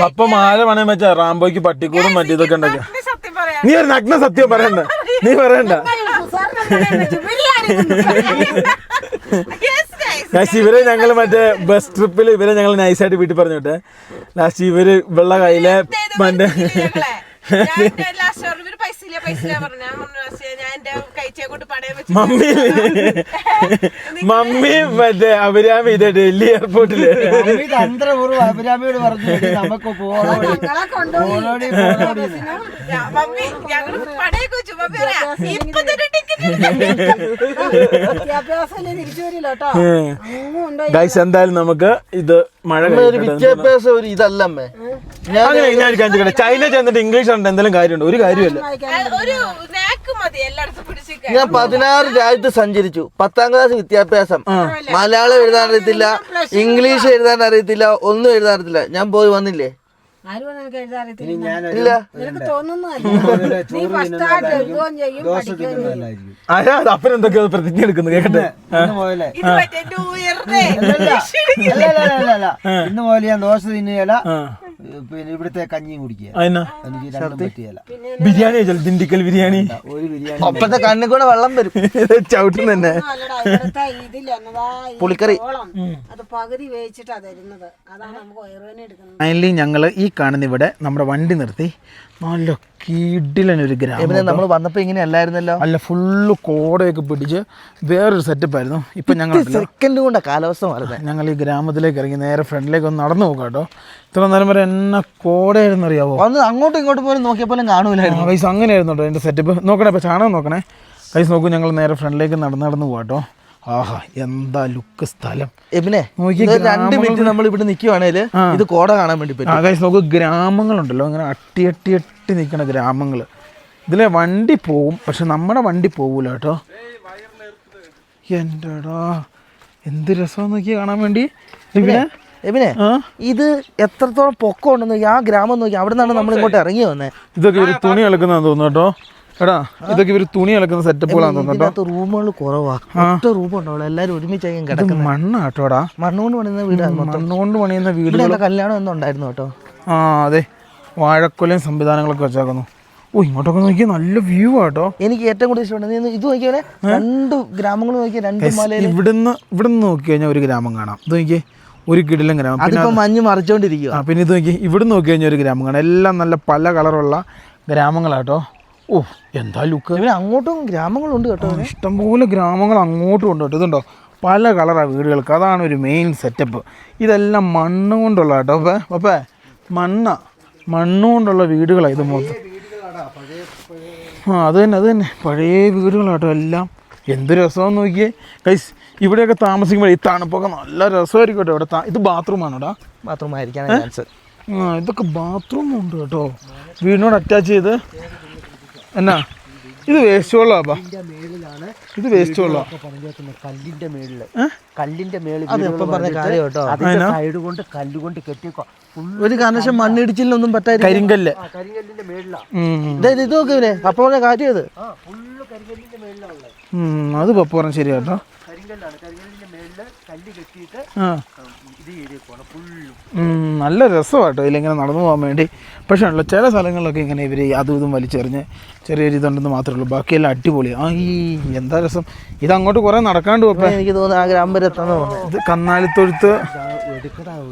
പപ്പ മാല പണയം വെച്ചാ റാംബോയ്ക്ക് പട്ടിക്കൂടും മറ്റേ ഇതൊക്കെ ഉണ്ടാക്കിയ. നീ ഒരു നഗ്ന സത്യം പറയണ്ട, നീ പറയണ്ട. ഇവരെ ഞങ്ങള് മറ്റേ ബസ് ട്രിപ്പിൽ ഇവരെ ഞങ്ങൾ നൈസായിട്ട് വീട്ടിൽ പറഞ്ഞു വിട്ടെ. ലാസ്റ്റ് ഇവര് വെള്ള കയ്യിലെ മറ്റേ മമ്മി മറ്റേ അഭിരാമി ഇതേ ഡൽഹി എയർപോർട്ടില് അഭിരാമിയോട് പറഞ്ഞു നമുക്ക് ഗൈസ് എന്തായാലും നമുക്ക് ഇത് മഴ വിദ്യാഭ്യാസം ഒരു ഇതല്ലമ്മേ. ചൈന ചെന്നിട്ട് ഇംഗ്ലീഷ് ഉണ്ട് എന്തെങ്കിലും കാര്യമുണ്ട്? ഒരു കാര്യമല്ല. ഞാൻ 16 രാജ്യത്ത് സഞ്ചരിച്ചു. 10ാം ക്ലാസ് വിദ്യാഭ്യാസം. മലയാളം എഴുതാൻ അറിയത്തില്ല, ഇംഗ്ലീഷ് എഴുതാൻ അറിയത്തില്ല, ഒന്നും എഴുതാൻ അറിയത്തില്ല. ഞാൻ പോയി വന്നില്ലേ? ഇല്ല. അപ്പൻ എന്തൊക്കെയോ പ്രതിജ്ഞ എടുക്കുന്നു കേട്ടെ. ഇന്ന് പോലെ ഞാൻ ദോശ തിന്നുകയല്ല, പിന്നെ ഇവിടുത്തെ കഞ്ഞിയും കുടിക്കുക. ബിരിയാണി ദിണ്ടിക്കൽ ബിരിയാണി. ഒരു ബിരിയാണി അപ്പത്തെ കണ്ണിൽ കൂടെ വെള്ളം വരും ചവിട്ടും തന്നെ. പുളിക്കറി അത് പകുതി വേവിച്ചിട്ടാ തരുന്നത്. അതാണ് നമുക്ക് വയറുവേദന എടുക്കുന്നത്. ഫൈനലി ഞങ്ങൾ ഈ കാണുന്ന ഇവിടെ നമ്മുടെ വണ്ടി നിർത്തി. നല്ല കിടിലനൊരു ഗ്രാമം. നമ്മൾ വന്നപ്പോ ഇങ്ങനെ അല്ലായിരുന്നല്ലോ. അല്ല, ഫുള്ള് കോടയൊക്കെ പിടിച്ച് വേറൊരു സെറ്റപ്പ് ആയിരുന്നു. ഇപ്പൊ ഞങ്ങൾ സെക്കൻഡ് കൊണ്ടാ കാലാവസ്ഥ മാറുന്നത്. ഞങ്ങൾ ഈ ഗ്രാമത്തിലേക്ക് ഇറങ്ങി നേരെ ഫ്രണ്ടിലേക്ക് ഒന്ന് നടന്നു നോക്കാം കേട്ടോ. ഇത്ര നേരം വരെ എന്നെ കോടയായിരുന്നു അറിയാവോ. വന്ന് അങ്ങോട്ടും ഇങ്ങോട്ടും പോലും നോക്കിയപ്പോലും കാണൂലായിരുന്നു. കൈസ് അങ്ങനെയായിരുന്നു കേട്ടോ എൻ്റെ സെറ്റപ്പ്. നോക്കണേ, ഇപ്പൊ ചാണകം നോക്കണേ കൈസ്. നോക്കൂ, ഞങ്ങൾ നേരെ ഫ്രണ്ടിലേക്ക് നടന്നു പോകാട്ടോ. ആഹാ, എന്താ ലുക്ക് സ്ഥലം. പിന്നെ 2 മിനിറ്റ് നമ്മൾ ഇവിടെ നിൽക്കുവാണേല് ഇത് കോട കാണാൻ വേണ്ടി പറ്റും. ഗൈസ് നോക്കൂ, ഗ്രാമങ്ങളുണ്ടല്ലോ ഇങ്ങനെ അട്ടി നിൽക്കുന്ന ഗ്രാമങ്ങൾ. ഇതിലെ വണ്ടി പോവും, പക്ഷെ നമ്മുടെ വണ്ടി പോകൂല കേട്ടോ. എന്റെടാ എന്ത് രസമാണെന്ന് നോക്കി കാണാൻ വേണ്ടി. പിന്നെ ഇത് എത്രത്തോളം പൊക്കം ഉണ്ടെന്ന് നോക്കി. ആ ഗ്രാമം നോക്കി, അവിടെ നിന്നാണ് നമ്മൾ ഇങ്ങോട്ട് ഇറങ്ങി വന്നേ. ഇതൊക്കെ ഒരു തുണി കളിക്കുന്നതാന്ന് തോന്നുന്നു കേട്ടോ. എടാ, ഇതൊക്കെ ഇവര് തുണി കളിക്കുന്ന സെറ്റപ്പുകളാന്ന് തോന്നുന്നു കേട്ടോ. റൂമുകൾ കുറവാ, ഒറ്റ റൂം ഉണ്ടാവുള്ളൂ. എല്ലാരും ഒരുമിച്ചായിരിക്കും കിടക്കുന്നത്. മണ്ണാട്ടോടാ, മണ്ണുകൊണ്ട് പണിയുന്ന വീടാണ്. മണ്ണുകൊണ്ട് പണിയുന്ന വീടുകൾ. കല്യാണം ഒന്നും ഉണ്ടായിരുന്നു കേട്ടോ. ആ അതെ, വാഴക്കൊലയും സംവിധാനങ്ങളൊക്കെ വെച്ചേക്കുന്നു. ഓ, ഇങ്ങോട്ടൊക്കെ നോക്കിയാൽ നല്ല വ്യൂ ആട്ടോ. എനിക്ക് ഏറ്റവും കൂടുതൽ ഇഷ്ടമുണ്ട് ഇത് നോക്കിയാൽ 2 ഗ്രാമങ്ങൾ നോക്കിയാൽ 2 മലയിൽ. ഇവിടുന്ന് നോക്കി കഴിഞ്ഞാൽ ഒരു ഗ്രാമം കാണാം. ഇത് നോക്കിയേ, ഒരു കിടിലൻ ഗ്രാമം. അതിപ്പോ മഞ്ഞ് മറിച്ചോണ്ടിരിക്കുക. പിന്നെ ഇത് നോക്കി, ഇവിടെ നോക്കി കഴിഞ്ഞാൽ ഒരു ഗ്രാമം കാണാം. എല്ലാം നല്ല പല കളറുള്ള ഗ്രാമങ്ങളാട്ടോ. ഓ, എന്താ ലുക്ക്. ഇവിടെ അങ്ങോട്ടും ഗ്രാമങ്ങളുണ്ട് കേട്ടോ. ഇഷ്ടംപോലെ ഗ്രാമങ്ങൾ അങ്ങോട്ടും ഉണ്ട് കേട്ടോ. ഇതുണ്ടോ, പല കളറാണ് വീടുകൾക്ക്. അതാണ് ഒരു മെയിൻ സെറ്റപ്പ്. ഇതെല്ലാം മണ്ണ് കൊണ്ടുള്ള കേട്ടോ. അപ്പേ മണ്ണുകൊണ്ടുള്ള വീടുകളാണ് ഇത് മൊത്തം. അത് തന്നെ പഴയ വീടുകളാട്ടോ എല്ലാം. എന്ത് രസമാണെന്ന് നോക്കിയേ ഗൈസ്. ഇവിടെയൊക്കെ താമസിക്കുമ്പോൾ ഈ തണുപ്പൊക്കെ നല്ല രസമായിരിക്കും കേട്ടോ. ഇവിടെ ഇത് ബാത്റൂമാണോടാ? ബാത്റൂം ആയിരിക്കാൻ ചാൻസ്. ഇതൊക്കെ ബാത്റൂമും ഉണ്ട് കേട്ടോ, വീടിനോട് അറ്റാച്ച് ചെയ്ത്. എന്നാ ഇത് വേസ്റ്റ് വെള്ളമാ. ഇത് വേസ്റ്റ് വെള്ളം. കല്ലിന്റെ മേളിൽ സൈഡ് കൊണ്ട് കല്ലുകൊണ്ട് കെട്ടിക്കോ. ഒരു കാരണവശാലും മണ്ണിടിച്ചിലൊന്നും പറ്റാതെ കരിങ്കല്ല്. കരിങ്കല്ലിന്റെ മേളിലാണ് ഇത് നോക്കിയേ. പപ്പ പറഞ്ഞ കാര്യം അത്. അത് പപ്പ പറഞ്ഞ ശരി കേട്ടോ. കരിങ്കല്ലാണ്. കരിങ്കല്ലിന്റെ മേളില് കല്ല് കെട്ടിയിട്ട് ഇത് ചെയ്തേക്കുവാണ് ഫുള്ളും. നല്ല രസമാട്ടോ ഇതിലിങ്ങനെ നടന്നു പോകാൻ വേണ്ടി. പക്ഷേ ഉള്ളു ചില സ്ഥലങ്ങളിലൊക്കെ ഇങ്ങനെ ഇവർ അതും ഇതും വലിച്ചെറിഞ്ഞ് ചെറിയൊരു ഇതുണ്ടെന്ന് മാത്രമേ ഉള്ളൂ. ബാക്കിയെല്ലാം അടിപൊളിയാണ്. എന്താ രസം. ഇത് അങ്ങോട്ട് കുറേ നടക്കാണ്ട് പോപ്പേ. എനിക്ക് തോന്നുന്നു ആ ഗ്രാമം വരെ എത്താന്ന് തോന്നുന്നു. ഇത് കന്നാലിത്തൊഴുത്ത്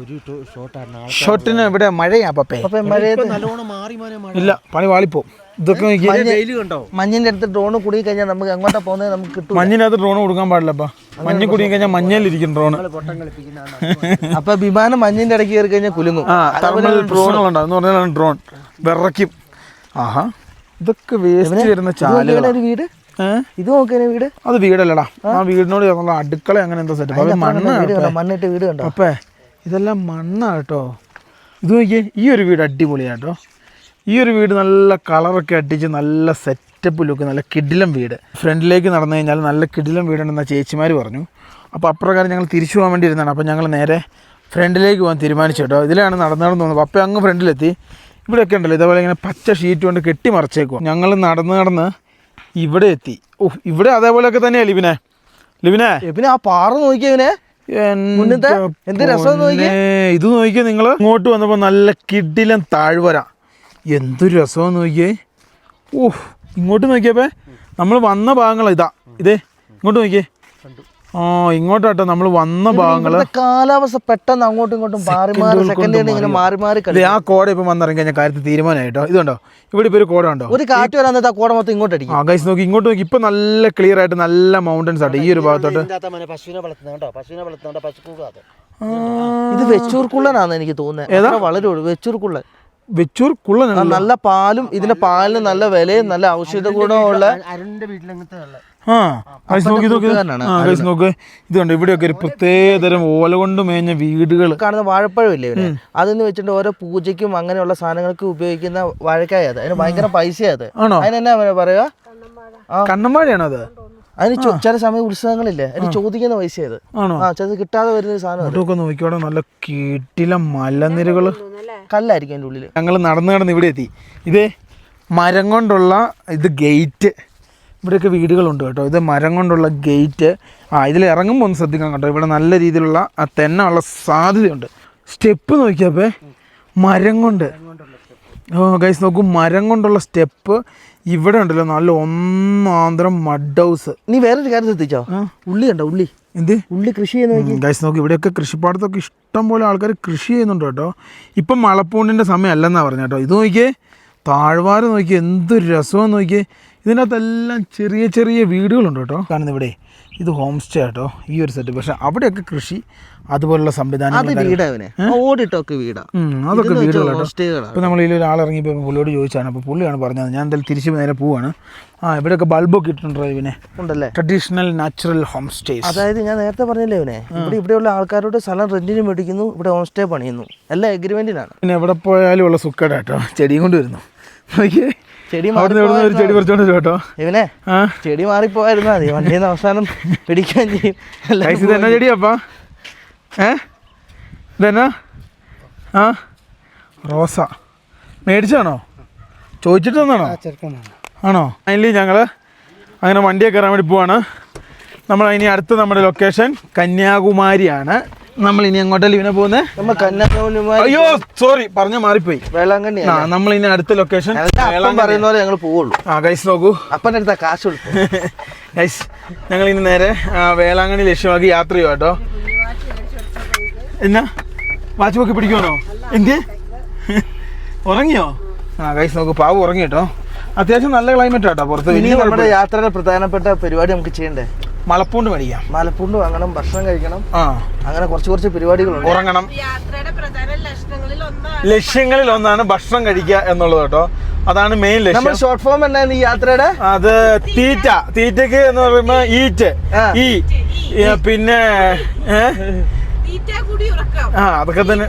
ഷോട്ടിന് ഇവിടെ മഴയാ പപ്പേ. മഴയത്ത് നല്ലോണം മാറി ഇല്ല, പണി വാളിപ്പോ. ഇതൊക്കെ നോക്കിയേ. വെയിൽ കണ്ടോ? മഞ്ഞിന്റെ അടുത്ത് ഡ്രോൺ കുടുങ്ങി കഴിഞ്ഞാൽ നമുക്ക് എങ്ങോട്ടാ പോകുന്നത് നമുക്ക് കിട്ടും. മഞ്ഞിനകത്ത് ഡ്രോൺ കൊടുക്കാൻ പാടില്ലപ്പാ. മഞ്ഞ് കുടുങ്ങി കഴിഞ്ഞാൽ മഞ്ഞയിലിരിക്കും ഡ്രോൺ. പൊട്ടം കളിപ്പിക്കുന്നതാണ്. അപ്പൊ വിമാനം മഞ്ഞിന്റെ ഇടയ്ക്ക് കയറി കഴിഞ്ഞാൽ കുലുങ്ങും. തെർമൽ പ്രശ്നങ്ങളുണ്ടാവും എന്ന് പറഞ്ഞാലാണ് ഡ്രോൺ വിറയ്ക്കും. ആഹാ, ഇതൊക്കെ വേസ്റ്റ് വരുന്ന ചാലുകളാ. ഒരു വീട് ഇത് നോക്കിയ വീട്. അത് വീടല്ലടാ, ആ വീടിനോട് ചേർന്നുള്ള അടുക്കള അങ്ങനെ എന്തോ സെറ്റപ്പ്. അത് മണ്ണാണ്. മണ്ണിട്ട് വീട് കണ്ടോ? അപ്പേ ഇതെല്ലാം മണ്ണാ കേട്ടോ. ഇത് നോക്കിയേ, ഈ ഒരു വീട് അടിപൊളിയാട്ടോ. ഈ ഒരു വീട് നല്ല കളറൊക്കെ അടിച്ച് നല്ല സെറ്റപ്പ് ലുക്ക്, നല്ല കിടിലം വീട്. ഫ്രണ്ടിലേക്ക് നടന്നു കഴിഞ്ഞാൽ നല്ല കിടിലം വീടുണ്ടെന്ന ചേച്ചിമാർ പറഞ്ഞു. അപ്പോൾ അപ്രകാരം ഞങ്ങൾ തിരിച്ചു പോകാൻ വേണ്ടി ഇരുന്നതാണ്. അപ്പോൾ ഞങ്ങൾ നേരെ ഫ്രണ്ടിലേക്ക് പോകാൻ തീരുമാനിച്ചു കേട്ടോ. ഇതിലാണ് നടന്നു തോന്നുന്നത്. അപ്പോൾ അങ്ങ് ഫ്രണ്ടിലെത്തി. ഇവിടെയൊക്കെ ഉണ്ടല്ലോ ഇതേപോലെ ഇങ്ങനെ പച്ച ഷീറ്റ് കൊണ്ട് കെട്ടി മറച്ചേക്കുക. ഞങ്ങൾ നടന്ന് ഇവിടെ എത്തി. ഓഹ്, ഇവിടെ അതേപോലെയൊക്കെ തന്നെയാ ലിബിനെ. പിന്നെ ആ പാറ നോക്കിയവനെ എന്ത് രസം നോക്കിയേ. ഇത് നോക്കിയേ നിങ്ങൾ. ഇങ്ങോട്ട് വന്നപ്പോൾ നല്ല കിടിലൻ താഴ്വര. എന്തൊരു രസമെന്ന് നോക്കിയേ. ഓഹ്, ഇങ്ങോട്ട് നോക്കിയപ്പോ നമ്മൾ വന്ന ഭാഗങ്ങളാ ഇതാ. ഇതേ ഇങ്ങോട്ട് നോക്കിയേ. ആ, ഇങ്ങോട്ടാട്ടോ നമ്മൾ വന്ന ഭാഗങ്ങള്. കാലാവസ്ഥ പെട്ടെന്ന് അങ്ങോട്ടും ഇങ്ങോട്ടും മാറി ആ കോട ഇപ്പം വന്നിറങ്ങി കഴിഞ്ഞാൽ കാര്യത്തിൽ തീരുമാനമായിട്ടോ. ഇതുണ്ടോ ഇവിടെ ഇപ്പോൾ ഒരു കോട ഉണ്ടോ? ഒരു കാറ്റ് വരാൻ ആ കോട മൊത്തം ഇങ്ങോട്ട് അടിക്കും. ആ ഗൈസ് നോക്കി, ഇങ്ങോട്ട് നോക്കി. ഇപ്പൊ നല്ല ക്ലിയർ ആയിട്ട് നല്ല മൗണ്ടൻസ് ആട്ടോ ഈ ഒരു ഭാഗത്തോട്ട്. ഇത് വെച്ചൂർ കുള്ളനാന്ന് എനിക്ക് തോന്നുന്നത്. വളരെ വെച്ചൂർ കുള്ളൻ നല്ല പാലും ഇതിന്റെ പാലിന് നല്ല വിലയും നല്ല ഔഷധ ഗുണമുള്ള. അരുണിന്റെ വീട്ടിലങ്ങനത്തെ നോക്ക്, ഇതുണ്ട് ഇവിടെയൊക്കെ ഒരു പ്രത്യേകതരം ഓല കൊണ്ട് മേഞ്ഞ വീടുകൾ. കാണുന്ന വാഴപ്പഴം ഇല്ലേ ഇവര്, അതെന്ന് വെച്ചിട്ട് ഓരോ പൂജയ്ക്കും അങ്ങനെയുള്ള സാധനങ്ങൾക്ക് ഉപയോഗിക്കുന്ന വാഴക്കായ. അത് അതിന് ഭയങ്കര പൈസയാ. അത് അതിനെന്നാ പറയാ, കണ്ണമ്പാടിയാണോ അത്? അതിന് ചില സമയം ഉത്സവങ്ങളില്ലേ, അതിന് ചോദിക്കുന്ന പൈസയത്. അത് കിട്ടാതെ വരുന്ന സാധനം. നോക്കിയോടെ നല്ല കിടില മലനിരകള്, കല്ലായിരിക്കും അതിന്റെ ഉള്ളില്. ഞങ്ങൾ നടന്ന് ഇവിടെ എത്തി. ഇതേ മരം കൊണ്ടുള്ള ഇത് ഗേറ്റ്. ഇവിടെയൊക്കെ വീടുകളുണ്ട് കേട്ടോ. ഇത് മരം കൊണ്ടുള്ള ഗേറ്റ്. ഇതിൽ ഇറങ്ങുമ്പോൾ ഒന്ന് ശ്രദ്ധിക്കണം കേട്ടോ. ഇവിടെ നല്ല രീതിയിലുള്ള തെന്ന ഉള്ള സാധ്യതയുണ്ട്. സ്റ്റെപ്പ് നോക്കിയപ്പോ മരം കൊണ്ട്. ഗൈസ് നോക്കൂ, മരം കൊണ്ടുള്ള സ്റ്റെപ്പ്. ഇവിടെ ഉണ്ടല്ലോ നല്ല ഒന്നാന്തരം മഡ് ഹൗസ്. നീ വേറൊരു കാര്യം ശ്രദ്ധിച്ചോ? ഉള്ളി ഉണ്ടോ? ഉള്ളി കൃഷി ചെയ്യുന്ന ഗൈസ് നോക്കി. ഇവിടെയൊക്കെ കൃഷിപ്പാടത്തൊക്കെ ഇഷ്ടം പോലെ ആൾക്കാർ കൃഷി ചെയ്യുന്നുണ്ട് കേട്ടോ. ഇപ്പം മളപ്പൂണ്ടിൻ്റെ സമയം അല്ലെന്നാണ് പറഞ്ഞ കേട്ടോ. ഇത് നോക്കിയേ, താഴ്വാര നോക്കിയേ, എന്തൊരു രസമെന്ന് നോക്കിയേ. ഇതിനകത്തെല്ലാം ചെറിയ ചെറിയ വീടുകളുണ്ട് കേട്ടോ. കാണുന്നത് ഇവിടെ ഇത് ഹോം സ്റ്റേ കേട്ടോ, ഈ ഒരു സെറ്റ്. പക്ഷെ അവിടെയൊക്കെ കൃഷി അതുപോലുള്ള സംവിധാനം. അതൊക്കെ വീടാ, അതൊക്കെ വീടുകളാട്ടോ. ഇപ്പം നമ്മൾ ഇതിൽ ഒരാളിറങ്ങിയപ്പോൾ പുള്ളിയോട് ചോദിച്ചാണ്. അപ്പോൾ പുള്ളിയാണ് പറഞ്ഞത്. ഞാൻ എന്തായാലും തിരിച്ച് നേരെ പോവാണ്. ഇവിടെയൊക്കെ ബൾബൊക്കെ ഇട്ടിട്ടുണ്ടോ ഇവനെ? ഉണ്ടല്ലേ, ട്രഡീഷണൽ നാച്ചുറൽ ഹോം സ്റ്റേ. അതായത് ഞാൻ നേരത്തെ പറഞ്ഞില്ലേ ഇവനെ, ഇവിടെയുള്ള ആൾക്കാരോട് സ്ഥലം റെന്റിന് മേടിക്കുന്നു, ഇവിടെ ഹോം സ്റ്റേ പണിയുന്നു, എല്ലാം എഗ്രിമെന്റിനാണ്. പിന്നെ എവിടെ പോയാലും ഉള്ള സുഖം കേട്ടോ. ചെടിയും കൊണ്ട് വരുന്നു. ചെടി ഒരു ചെടി പറിച്ചോണ്ട് കേട്ടോ. ഇവനെ ചെടി മാറിപ്പോയായിരുന്നാ മതി, വണ്ടിയിൽ അവസാനം പിടിക്കാൻ ചെയ്യും. ഇതെന്നാ ചെടിയാപ്പാ? ഇതെന്നാ? റോസ മേടിച്ചാണോ? ചോദിച്ചിട്ട് തന്നാണോ? ആണോ? അതിൽ ഞങ്ങൾ അങ്ങനെ വണ്ടിയൊക്കെ കയറാൻ വേണ്ടി പോവാണ്. നമ്മൾ ഇനി അടുത്ത നമ്മുടെ ലൊക്കേഷൻ കന്യാകുമാരിയാണ്. നമ്മൾ ഇനി എങ്ങോട്ടല്ലേ ഇവനെ പോകുന്നത്? നമ്മൾ കന്യാകുമാരി. അയ്യോ സോറി, പറഞ്ഞ മാറിപ്പോയി. വേളാങ്കണ്ണി. നമ്മൾ ഇനി അടുത്ത ലൊക്കേഷൻ പറയുന്ന പോലെ ഞങ്ങൾ പോവുള്ളൂ. ഗൈസ് നോക്കൂ, അപ്പൻ്റെ അടുത്ത കാശ് കൊടുക്കും. ഗൈസ് ഞങ്ങൾ ഇനി നേരെ വേളാങ്കണ്ണി ലക്ഷ്യമാക്കി യാത്ര ചെയ്യുക കേട്ടോ. എന്നാ വാച്ച് നോക്കി പിടിക്കുവാണോ? എന്ത് ഉറങ്ങിയോ? ഗൈസ് നോക്കൂ, പാവു ഉറങ്ങി കേട്ടോ. അത്യാവശ്യം നല്ല ക്ലൈമറ്റ് ആട്ടോ പുറത്ത്. ഇനി നമ്മുടെ യാത്രയുടെ പ്രധാനപ്പെട്ട പരിപാടി നമുക്ക് ചെയ്യണ്ടേ? മലപ്പൂണ്ട് മേടിക്കാം. മലപ്പൂണ്ട് വാങ്ങണം, ഭക്ഷണം കഴിക്കണം, അങ്ങനെ കുറച്ച് പരിപാടികളുണ്ട്. ഉറങ്ങണം. യാത്രയുടെ പ്രധാന ലക്ഷ്യങ്ങളിൽ ഒന്നാണ് ഭക്ഷണം കഴിക്കുക എന്നുള്ളത് കേട്ടോ. അതാണ് മെയിൻ ലക്ഷ്യം. ഷോർട്ട് ഫോം എന്നാണ് ഈ യാത്രയുടെ? അത് തീറ്റക്ക് എന്ന് പറയുമ്പോ ഈറ്റ്, പിന്നെ അതൊക്കെ തന്നെ.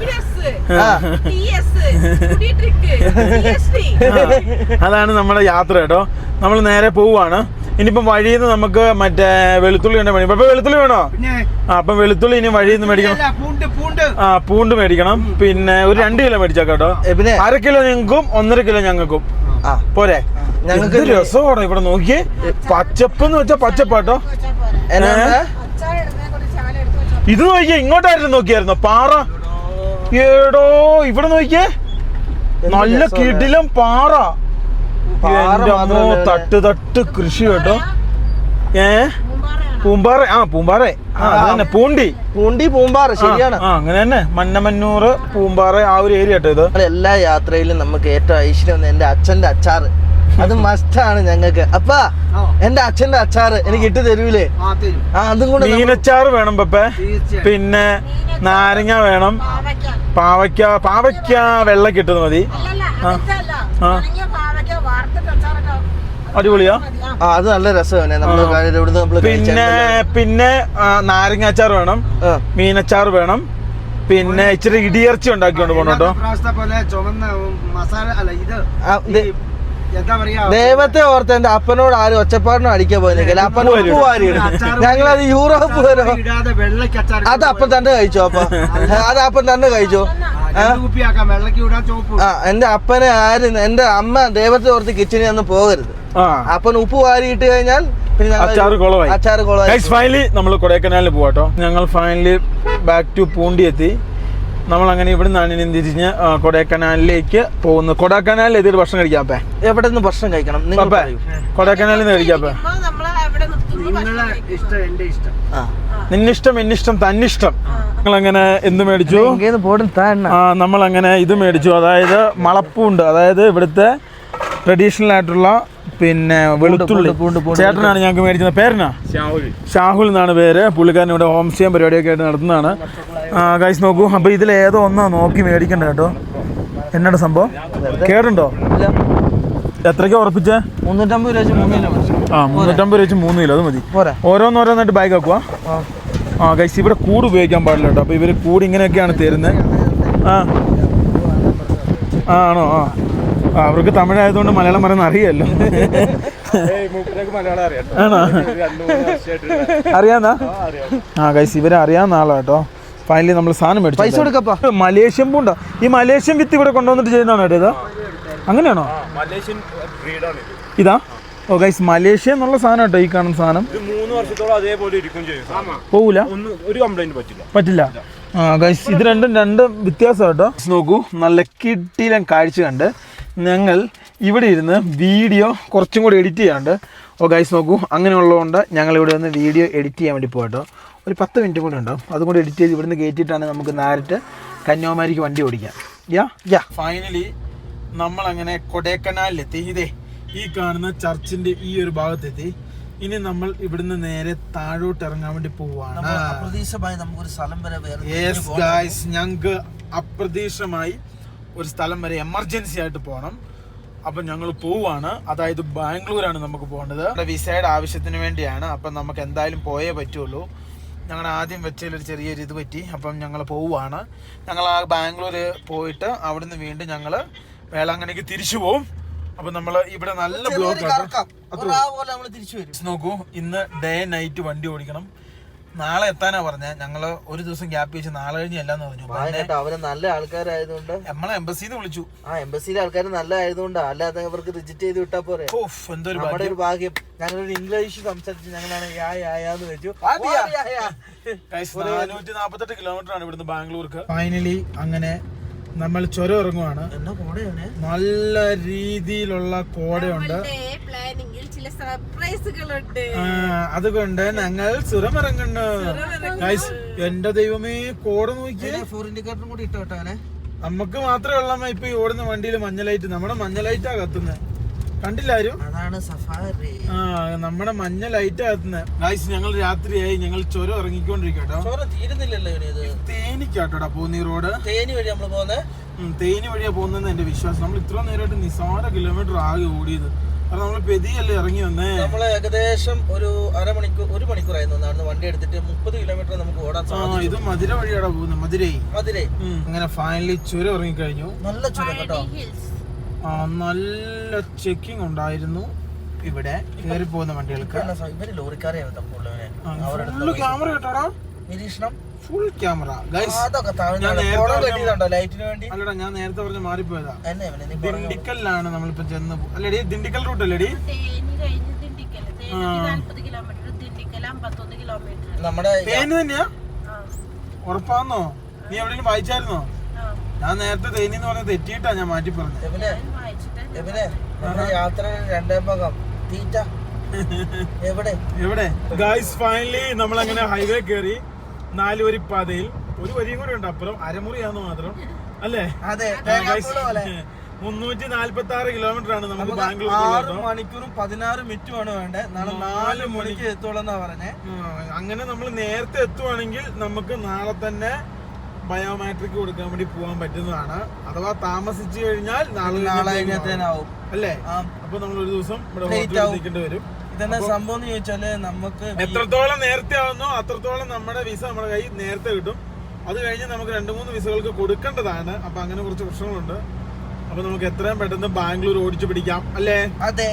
അതാണ് നമ്മുടെ യാത്ര കേട്ടോ. നമ്മൾ നേരെ പോവുകയാണ്. ഇനിയിപ്പം വഴിയിൽ നിന്ന് നമുക്ക് മറ്റേ വെളുത്തുള്ളി ഉണ്ട് പണി. ഇപ്പൊ വെളുത്തുള്ളി വേണോ? അപ്പം വെളുത്തുള്ളി ഇനി വഴിയിൽ നിന്ന് മേടിക്കണം. പൂണ്ട് മേടിക്കണം. പിന്നെ ഒരു 2 കിലോ മേടിച്ചാ കേട്ടോ. 1/2 കിലോ ഞങ്ങൾക്കും 1.5 കിലോ ഞങ്ങൾക്കും പോരെ. ഞങ്ങൾക്ക് രസമാണ് ഇവിടെ നോക്കിയേ. പച്ചപ്പ് എന്ന് വെച്ചാൽ പച്ചപ്പാട്ടോ. ഇത് നോക്കിയേ, ഇങ്ങോട്ടായിരുന്നു നോക്കിയായിരുന്നോ പാറ? ഏടോ ഇവിടെ നോക്കിയേ, നല്ല കിടിലം പാറ. തട്ട് കൃഷി കേട്ടോ. പൂമ്പാറ. പൂമ്പാറ അതന്നെ, പൂണ്ടി പൂമ്പാറ. ശരിയാണ്, അങ്ങനെ തന്നെ. മന്നമന്നൂർ പൂമ്പാറ ആ ഒരു ഏരിയ കേട്ടോ ഇത്. എല്ലാ യാത്രയിലും നമുക്ക് ഏറ്റവും ഐശ്വര്യം എന്റെ അച്ഛന്റെ അച്ചാറ്. അത് മസ്റ്റാണ് ഞങ്ങൾക്ക്. അപ്പ എന്റെ അച്ഛന്റെ അച്ചാറ് എനിക്ക് ഇട്ട് തരൂലേ? അതും കൂടെ മീനച്ചാറ് വേണം പപ്പേ. പിന്നെ നാരങ്ങ വേണം. പാവയ്ക്ക വെള്ള കിട്ടുന്നത് മതി. അടിപൊളിയാ. അത് നല്ല രസമാണ് നമ്മള്. പിന്നെ നാരങ്ങ അച്ചാർ വേണം, മീനച്ചാറ് വേണം, പിന്നെ ഇച്ചിരി ഇടിയിറച്ചി ഉണ്ടാക്കിക്കൊണ്ട് പോകണം കേട്ടോ. ദൈവത്തെ ഓർത്ത് എന്റെ അപ്പനോട് ആരും ഒച്ചപ്പാടിനോ അടിക്കാൻ പോയില്ല. അപ്പൻ ഉപ്പ് വാരി ഞങ്ങളത് യൂറോപ്പ് വരും. അത് അപ്പം തന്നെ കഴിച്ചോ? അത് അപ്പം തന്നെ കഴിച്ചോ? എന്റെ അപ്പനെ ആരും എന്റെ അമ്മ ദൈവത്തെ ഓർത്ത് കിച്ചണിൽ ഒന്നും പോകരുത്. അപ്പൻ ഉപ്പ് വാരി ഇട്ട് കഴിഞ്ഞാൽ അച്ചാറ് കുളമായി. ഫൈനലി നമ്മൾ കൊടൈക്കനാലിൽ പോവാട്ടോ. ഞങ്ങൾ ഫൈനലി ബാക്ക് ടു പൂണ്ടി എത്തി. നമ്മൾ അങ്ങനെ ഇവിടെ നിന്നാണ് ഇനി തിരിഞ്ഞ് കൊടൈക്കനാലിലേക്ക് പോകുന്നത്. കൊടൈക്കനാലിൽ എത്തിയിട്ട് ഭക്ഷണം കഴിക്കാപ്പേ. എവിടെ നിന്ന് ഭക്ഷണം കഴിക്കണം? കൊടൈക്കനാലിൽ നിന്ന് കഴിക്കാപ്പേ. നിന്നിഷ്ടം എന്നിഷ്ടം തന്നിഷ്ടം. നമ്മളങ്ങനെ എന്ത് മേടിച്ചു? നമ്മളങ്ങനെ ഇത് മേടിച്ചു. അതായത് മളപ്പൂണ്ട്, അതായത് ഇവിടുത്തെ ട്രഡീഷണൽ ആയിട്ടുള്ള പിന്നെ വെളുത്തുള്ളി. ചേട്ടനാണ് ഞങ്ങൾക്ക് മേടിച്ചത്. പേരെന്നാ? ഷാഹുൽ എന്നാണ് പേര്. പുള്ളിക്കാരൻ ഇവിടെ ഹോം സ്റ്റേ പരിപാടിയൊക്കെ ആയിട്ട് നടത്തുന്നതാണ്. ഗൈസ് നോക്കൂ. അപ്പോൾ ഇതിലേതോ ഒന്നാ നോക്കി മേടിക്കണ്ട കേട്ടോ. എന്നാണ് സംഭവം? കേടുണ്ടോ? എത്രയ്ക്ക് ഉറപ്പിച്ചേ? 350 രൂപ 3 കിലോ. 350 രൂപ 3 കിലോ. അത് മതി. ഓരോന്നോരോന്നായിട്ട് ബാഗ് ആക്കുക. ഗൈസ് ഇവിടെ കൂട് ഉപയോഗിക്കാൻ പാടില്ല കേട്ടോ. അപ്പോൾ ഇവർ കൂട് ഇങ്ങനെയൊക്കെയാണ് തരുന്നത്. ആണോ? അവർക്ക് തമിഴായതുകൊണ്ട് മലയാളം പറയുന്ന അറിയാമല്ലോ. ആണോ? അറിയാന്നാ? ഗൈസ് ഇവരെ അറിയാവുന്ന ആളാ കേട്ടോ. ഫൈനലി നമ്മൾ സാധനം മേടിച്ചു. പൈസ കൊടുക്കപ്പാ. മലേഷ്യൻ പൂണ്ടോ? ഈ മലേഷ്യൻ വിത്ത് ഇവിടെ കൊണ്ടുവന്നിട്ട് ചെയ്യുന്നതാണോ കേട്ടോ? ഇതാ അങ്ങനെയാണോ? ഇതാ. ഓ ഗൈസ് മലേഷ്യ എന്നുള്ള സാധനം കേട്ടോ ഈ കാണുന്ന സാധനം. 3 വർഷത്തോളം അതേപോലെ ഇരിക്കും ചെയ്യും. പോവൂല? ഒരു കംപ്ലൈന്റ് പറ്റില്ല. ഗൈസ് ഇത് രണ്ടും വ്യത്യാസം കേട്ടോ. നോക്കൂ, നല്ല കിട്ടിയിലും കാഴ്ച കണ്ട് ഞങ്ങൾ ഇവിടെ ഇരുന്ന് വീഡിയോ കുറച്ചും കൂടി എഡിറ്റ് ചെയ്യാണ്ട്. ഗൈസ് നോക്കൂ, അങ്ങനെയുള്ളതുകൊണ്ട് ഞങ്ങൾ ഇവിടെ വന്ന് വീഡിയോ എഡിറ്റ് ചെയ്യാൻ വേണ്ടി പോകട്ടോ. ഒരു 10 മിനിറ്റ് കൂടെ ഉണ്ടാവും. അതും കൂടി എഡിറ്റ് ചെയ്ത് ഇവിടുന്ന് കയറ്റിയിട്ടാണ് നമുക്ക് നേരിട്ട് കന്യാകുമാരിക്ക് വണ്ടി ഓടിക്കാം. ഫൈനലി നമ്മളങ്ങനെ കൊടൈക്കനാലിലെത്തി. ഇതേ ഈ കാണുന്ന ചർച്ചിന്റെ ഈ ഒരു ഭാഗത്തെത്തി. ഇനി നമ്മൾ ഇവിടുന്ന് നേരെ താഴോട്ട് ഇറങ്ങാൻ വേണ്ടി പോവാണ്. ഞങ്ങൾക്ക് അപ്രതീക്ഷിതമായി ഒരു സ്ഥലം വരെ എമർജൻസി ആയിട്ട് പോകണം. അപ്പം ഞങ്ങൾ പോവാണ്. അതായത് ബാംഗ്ലൂരാണ് നമുക്ക് പോകേണ്ടത്. വിസയുടെ ആവശ്യത്തിന് വേണ്ടിയാണ്. അപ്പം നമുക്ക് എന്തായാലും പോയേ പറ്റുള്ളൂ. ഞങ്ങൾ ആദ്യം വെച്ചതിലൊരു ചെറിയൊരു ഇത് പറ്റി. അപ്പം ഞങ്ങൾ പോവുകയാണ്. ഞങ്ങൾ ആ ബാംഗ്ലൂർ പോയിട്ട് അവിടുന്ന് വീണ്ടും ഞങ്ങൾ വേളാങ്കണ്ണിക്ക് തിരിച്ചു പോവും. അപ്പൊ നമ്മള് ഇവിടെ നല്ല ബ്ലോക്ക് നോക്കൂ. ഇന്ന് ഡേ നൈറ്റ് വണ്ടി ഓടിക്കണം. നാളെ എത്താനാ പറഞ്ഞ. ഞങ്ങള് ഒരു ദിവസം ഗ്യാപ്പ് വെച്ച് നാളെ കഴിഞ്ഞ് എല്ലാന്ന് പറഞ്ഞു. അവര് നല്ല ആൾക്കാരായതുകൊണ്ട് നമ്മളെ എംബസിന്ന് വിളിച്ചു. എംബസിയിലെ ആൾക്കാർ നല്ല ആയതുകൊണ്ട്, അല്ലാതെ അവർക്ക് റിജക്ട് ചെയ്ത് വിട്ടാ പോരെ. നമ്മുടെ ഒരു ഭാഗ്യം. ഞങ്ങളൊരു ഇംഗ്ലീഷ് സംസാരിച്ച് ഞങ്ങളാണ് യാന്ന് വെച്ചു. 448 കിലോമീറ്റർ ആണ് ഇവിടുന്ന് ബാംഗ്ലൂർക്ക്. ഫൈനലി അങ്ങനെ നമ്മൾ ചുരം ഇറങ്ങുവാണ്. നല്ല രീതിയിലുള്ള കോടയുണ്ട്. അതുകൊണ്ട് ഞങ്ങൾ ചുരം ഇറങ്ങുന്നു. എന്റെ ദൈവമേ, കോട നോക്കിയേ. കൂടി ഇട്ടോട്ടെ. നമുക്ക് മാത്രമേ ഉള്ളമ്മ ഇപ്പൊ ഈ ഓടുന്ന വണ്ടിയിൽ മഞ്ഞ ലൈറ്റ്. നമ്മുടെ മഞ്ഞ ലൈറ്റാ കത്തുന്നത്. കണ്ടില്ലാരും? അതാണ് സഫാരി. നമ്മുടെ മഞ്ഞ ലൈറ്റാ കത്തുന്നത്. ഗൈസ് ഞങ്ങൾ രാത്രിയായി. ഞങ്ങൾ ചുരം ഇറങ്ങിക്കൊണ്ടിരിക്കട്ടോ. തീരുന്നില്ലല്ലോ. തേനിക്കാട്ടോടാ പോകുന്ന ഈ റോഡ്. തേനി വഴി നമ്മള് പോകുന്നത്. തേനി വഴിയാ പോകുന്നതെന്ന് എന്റെ വിശ്വാസം. നമ്മൾ ഇത്ര നേരമായിട്ട് നിസ്സാര കിലോമീറ്റർ ആകെ ഓടിയത്. കാരണം നമ്മൾ പെതിയല്ലേ ഇറങ്ങി വന്നേ. നമ്മള് ഏകദേശം ഒരു മണിക്കൂറായിരുന്നു വണ്ടി എടുത്തിട്ട്. 30 കിലോമീറ്റർ നമുക്ക് ഓടാൻ സാധിക്കും. ഇത് മധുര വഴിയാടാ പോകുന്നത്. മധുരൈ. അങ്ങനെ ഫൈനലി ചുരം ഇറങ്ങിക്കഴിഞ്ഞു. നല്ല ചുരം കേട്ടോ. നല്ല ചെക്കിംഗ് ഉണ്ടായിരുന്നു ഇവിടെ കയറി പോകുന്ന വണ്ടികൾക്ക്. ഇവര് ലോറിക്കാരെയാണ് ക്യാമറ കേട്ടോടാ. നിരീക്ഷണം ഫുൾ ക്യാമറ. അല്ലടാ, ഞാൻ നേരത്തെ പറഞ്ഞ മാറിപ്പോയതാ. ദിണ്ടിക്കലിലാണ് നമ്മളിപ്പോ ചെന്ന്. അല്ലേടി ദിണ്ടിക്കൽ റൂട്ട് അല്ലേടി? തേനി തന്നെയാ? ഉറപ്പാന്നോ? നീ എവിടെയും വായിച്ചായിരുന്നോ? ഞാൻ നേരത്തെ തേനി എന്ന് പറഞ്ഞ തെറ്റിയിട്ടാ ഞാൻ മാറ്റി പറഞ്ഞത്. യാത്ര 2 ഭാഗം തീറ്റ എവിടെ? ഗൈസ് ഫൈനലി നമ്മളങ്ങനെ ഹൈവേ കയറി. 4 വരി പാതയിൽ. ഒരു വരിയും കൂടെ ഉണ്ട് അപ്പുറം. അരമുറിയാന്ന് മാത്രം അല്ലേ? 346 കിലോമീറ്റർ ആണ് നമുക്ക് നമുക്ക് ബാംഗ്ലൂർ 6 മണിക്കൂറും 16 മിനിറ്റുമാണ് വേണ്ടത്. നാളെ 4 മണിക്ക് എത്തുള്ളൂ പറഞ്ഞേ. അങ്ങനെ നമ്മൾ നേരത്തെ എത്തുവാണെങ്കിൽ നമുക്ക് നാളെ തന്നെ ബയോമെട്രിക് കൊടുക്കാൻ വേണ്ടി പോകാൻ പറ്റുന്നതാണ്. അഥവാ താമസിച്ചു കഴിഞ്ഞാൽ നാളെ കഴിഞ്ഞാവും അല്ലേ? അപ്പൊ നമ്മൾ ഒരു ദിവസം ഇവിടെ ഹോട്ടലിൽ നിൽക്കേണ്ടി വരും. ഇതെന്താ സംഭവം എന്ന് ചോദിച്ചാല് നമുക്ക് എത്രത്തോളം നേരത്തെ ആവുന്നോ അത്രത്തോളം നമ്മുടെ വിസ നമ്മുടെ കയ്യിൽ നേരത്തെ കിട്ടും. അത് കഴിഞ്ഞ് നമുക്ക് 2-3 വിസകൾക്ക് കൊടുക്കേണ്ടതാണ്. അപ്പൊ അങ്ങനെ കുറച്ച് പ്രശ്നങ്ങളുണ്ട്. അപ്പൊ നമുക്ക് എത്രയും പെട്ടെന്ന് ബാംഗ്ലൂർ ഓടിച്ചു പിടിക്കാം അല്ലേ? അതെ.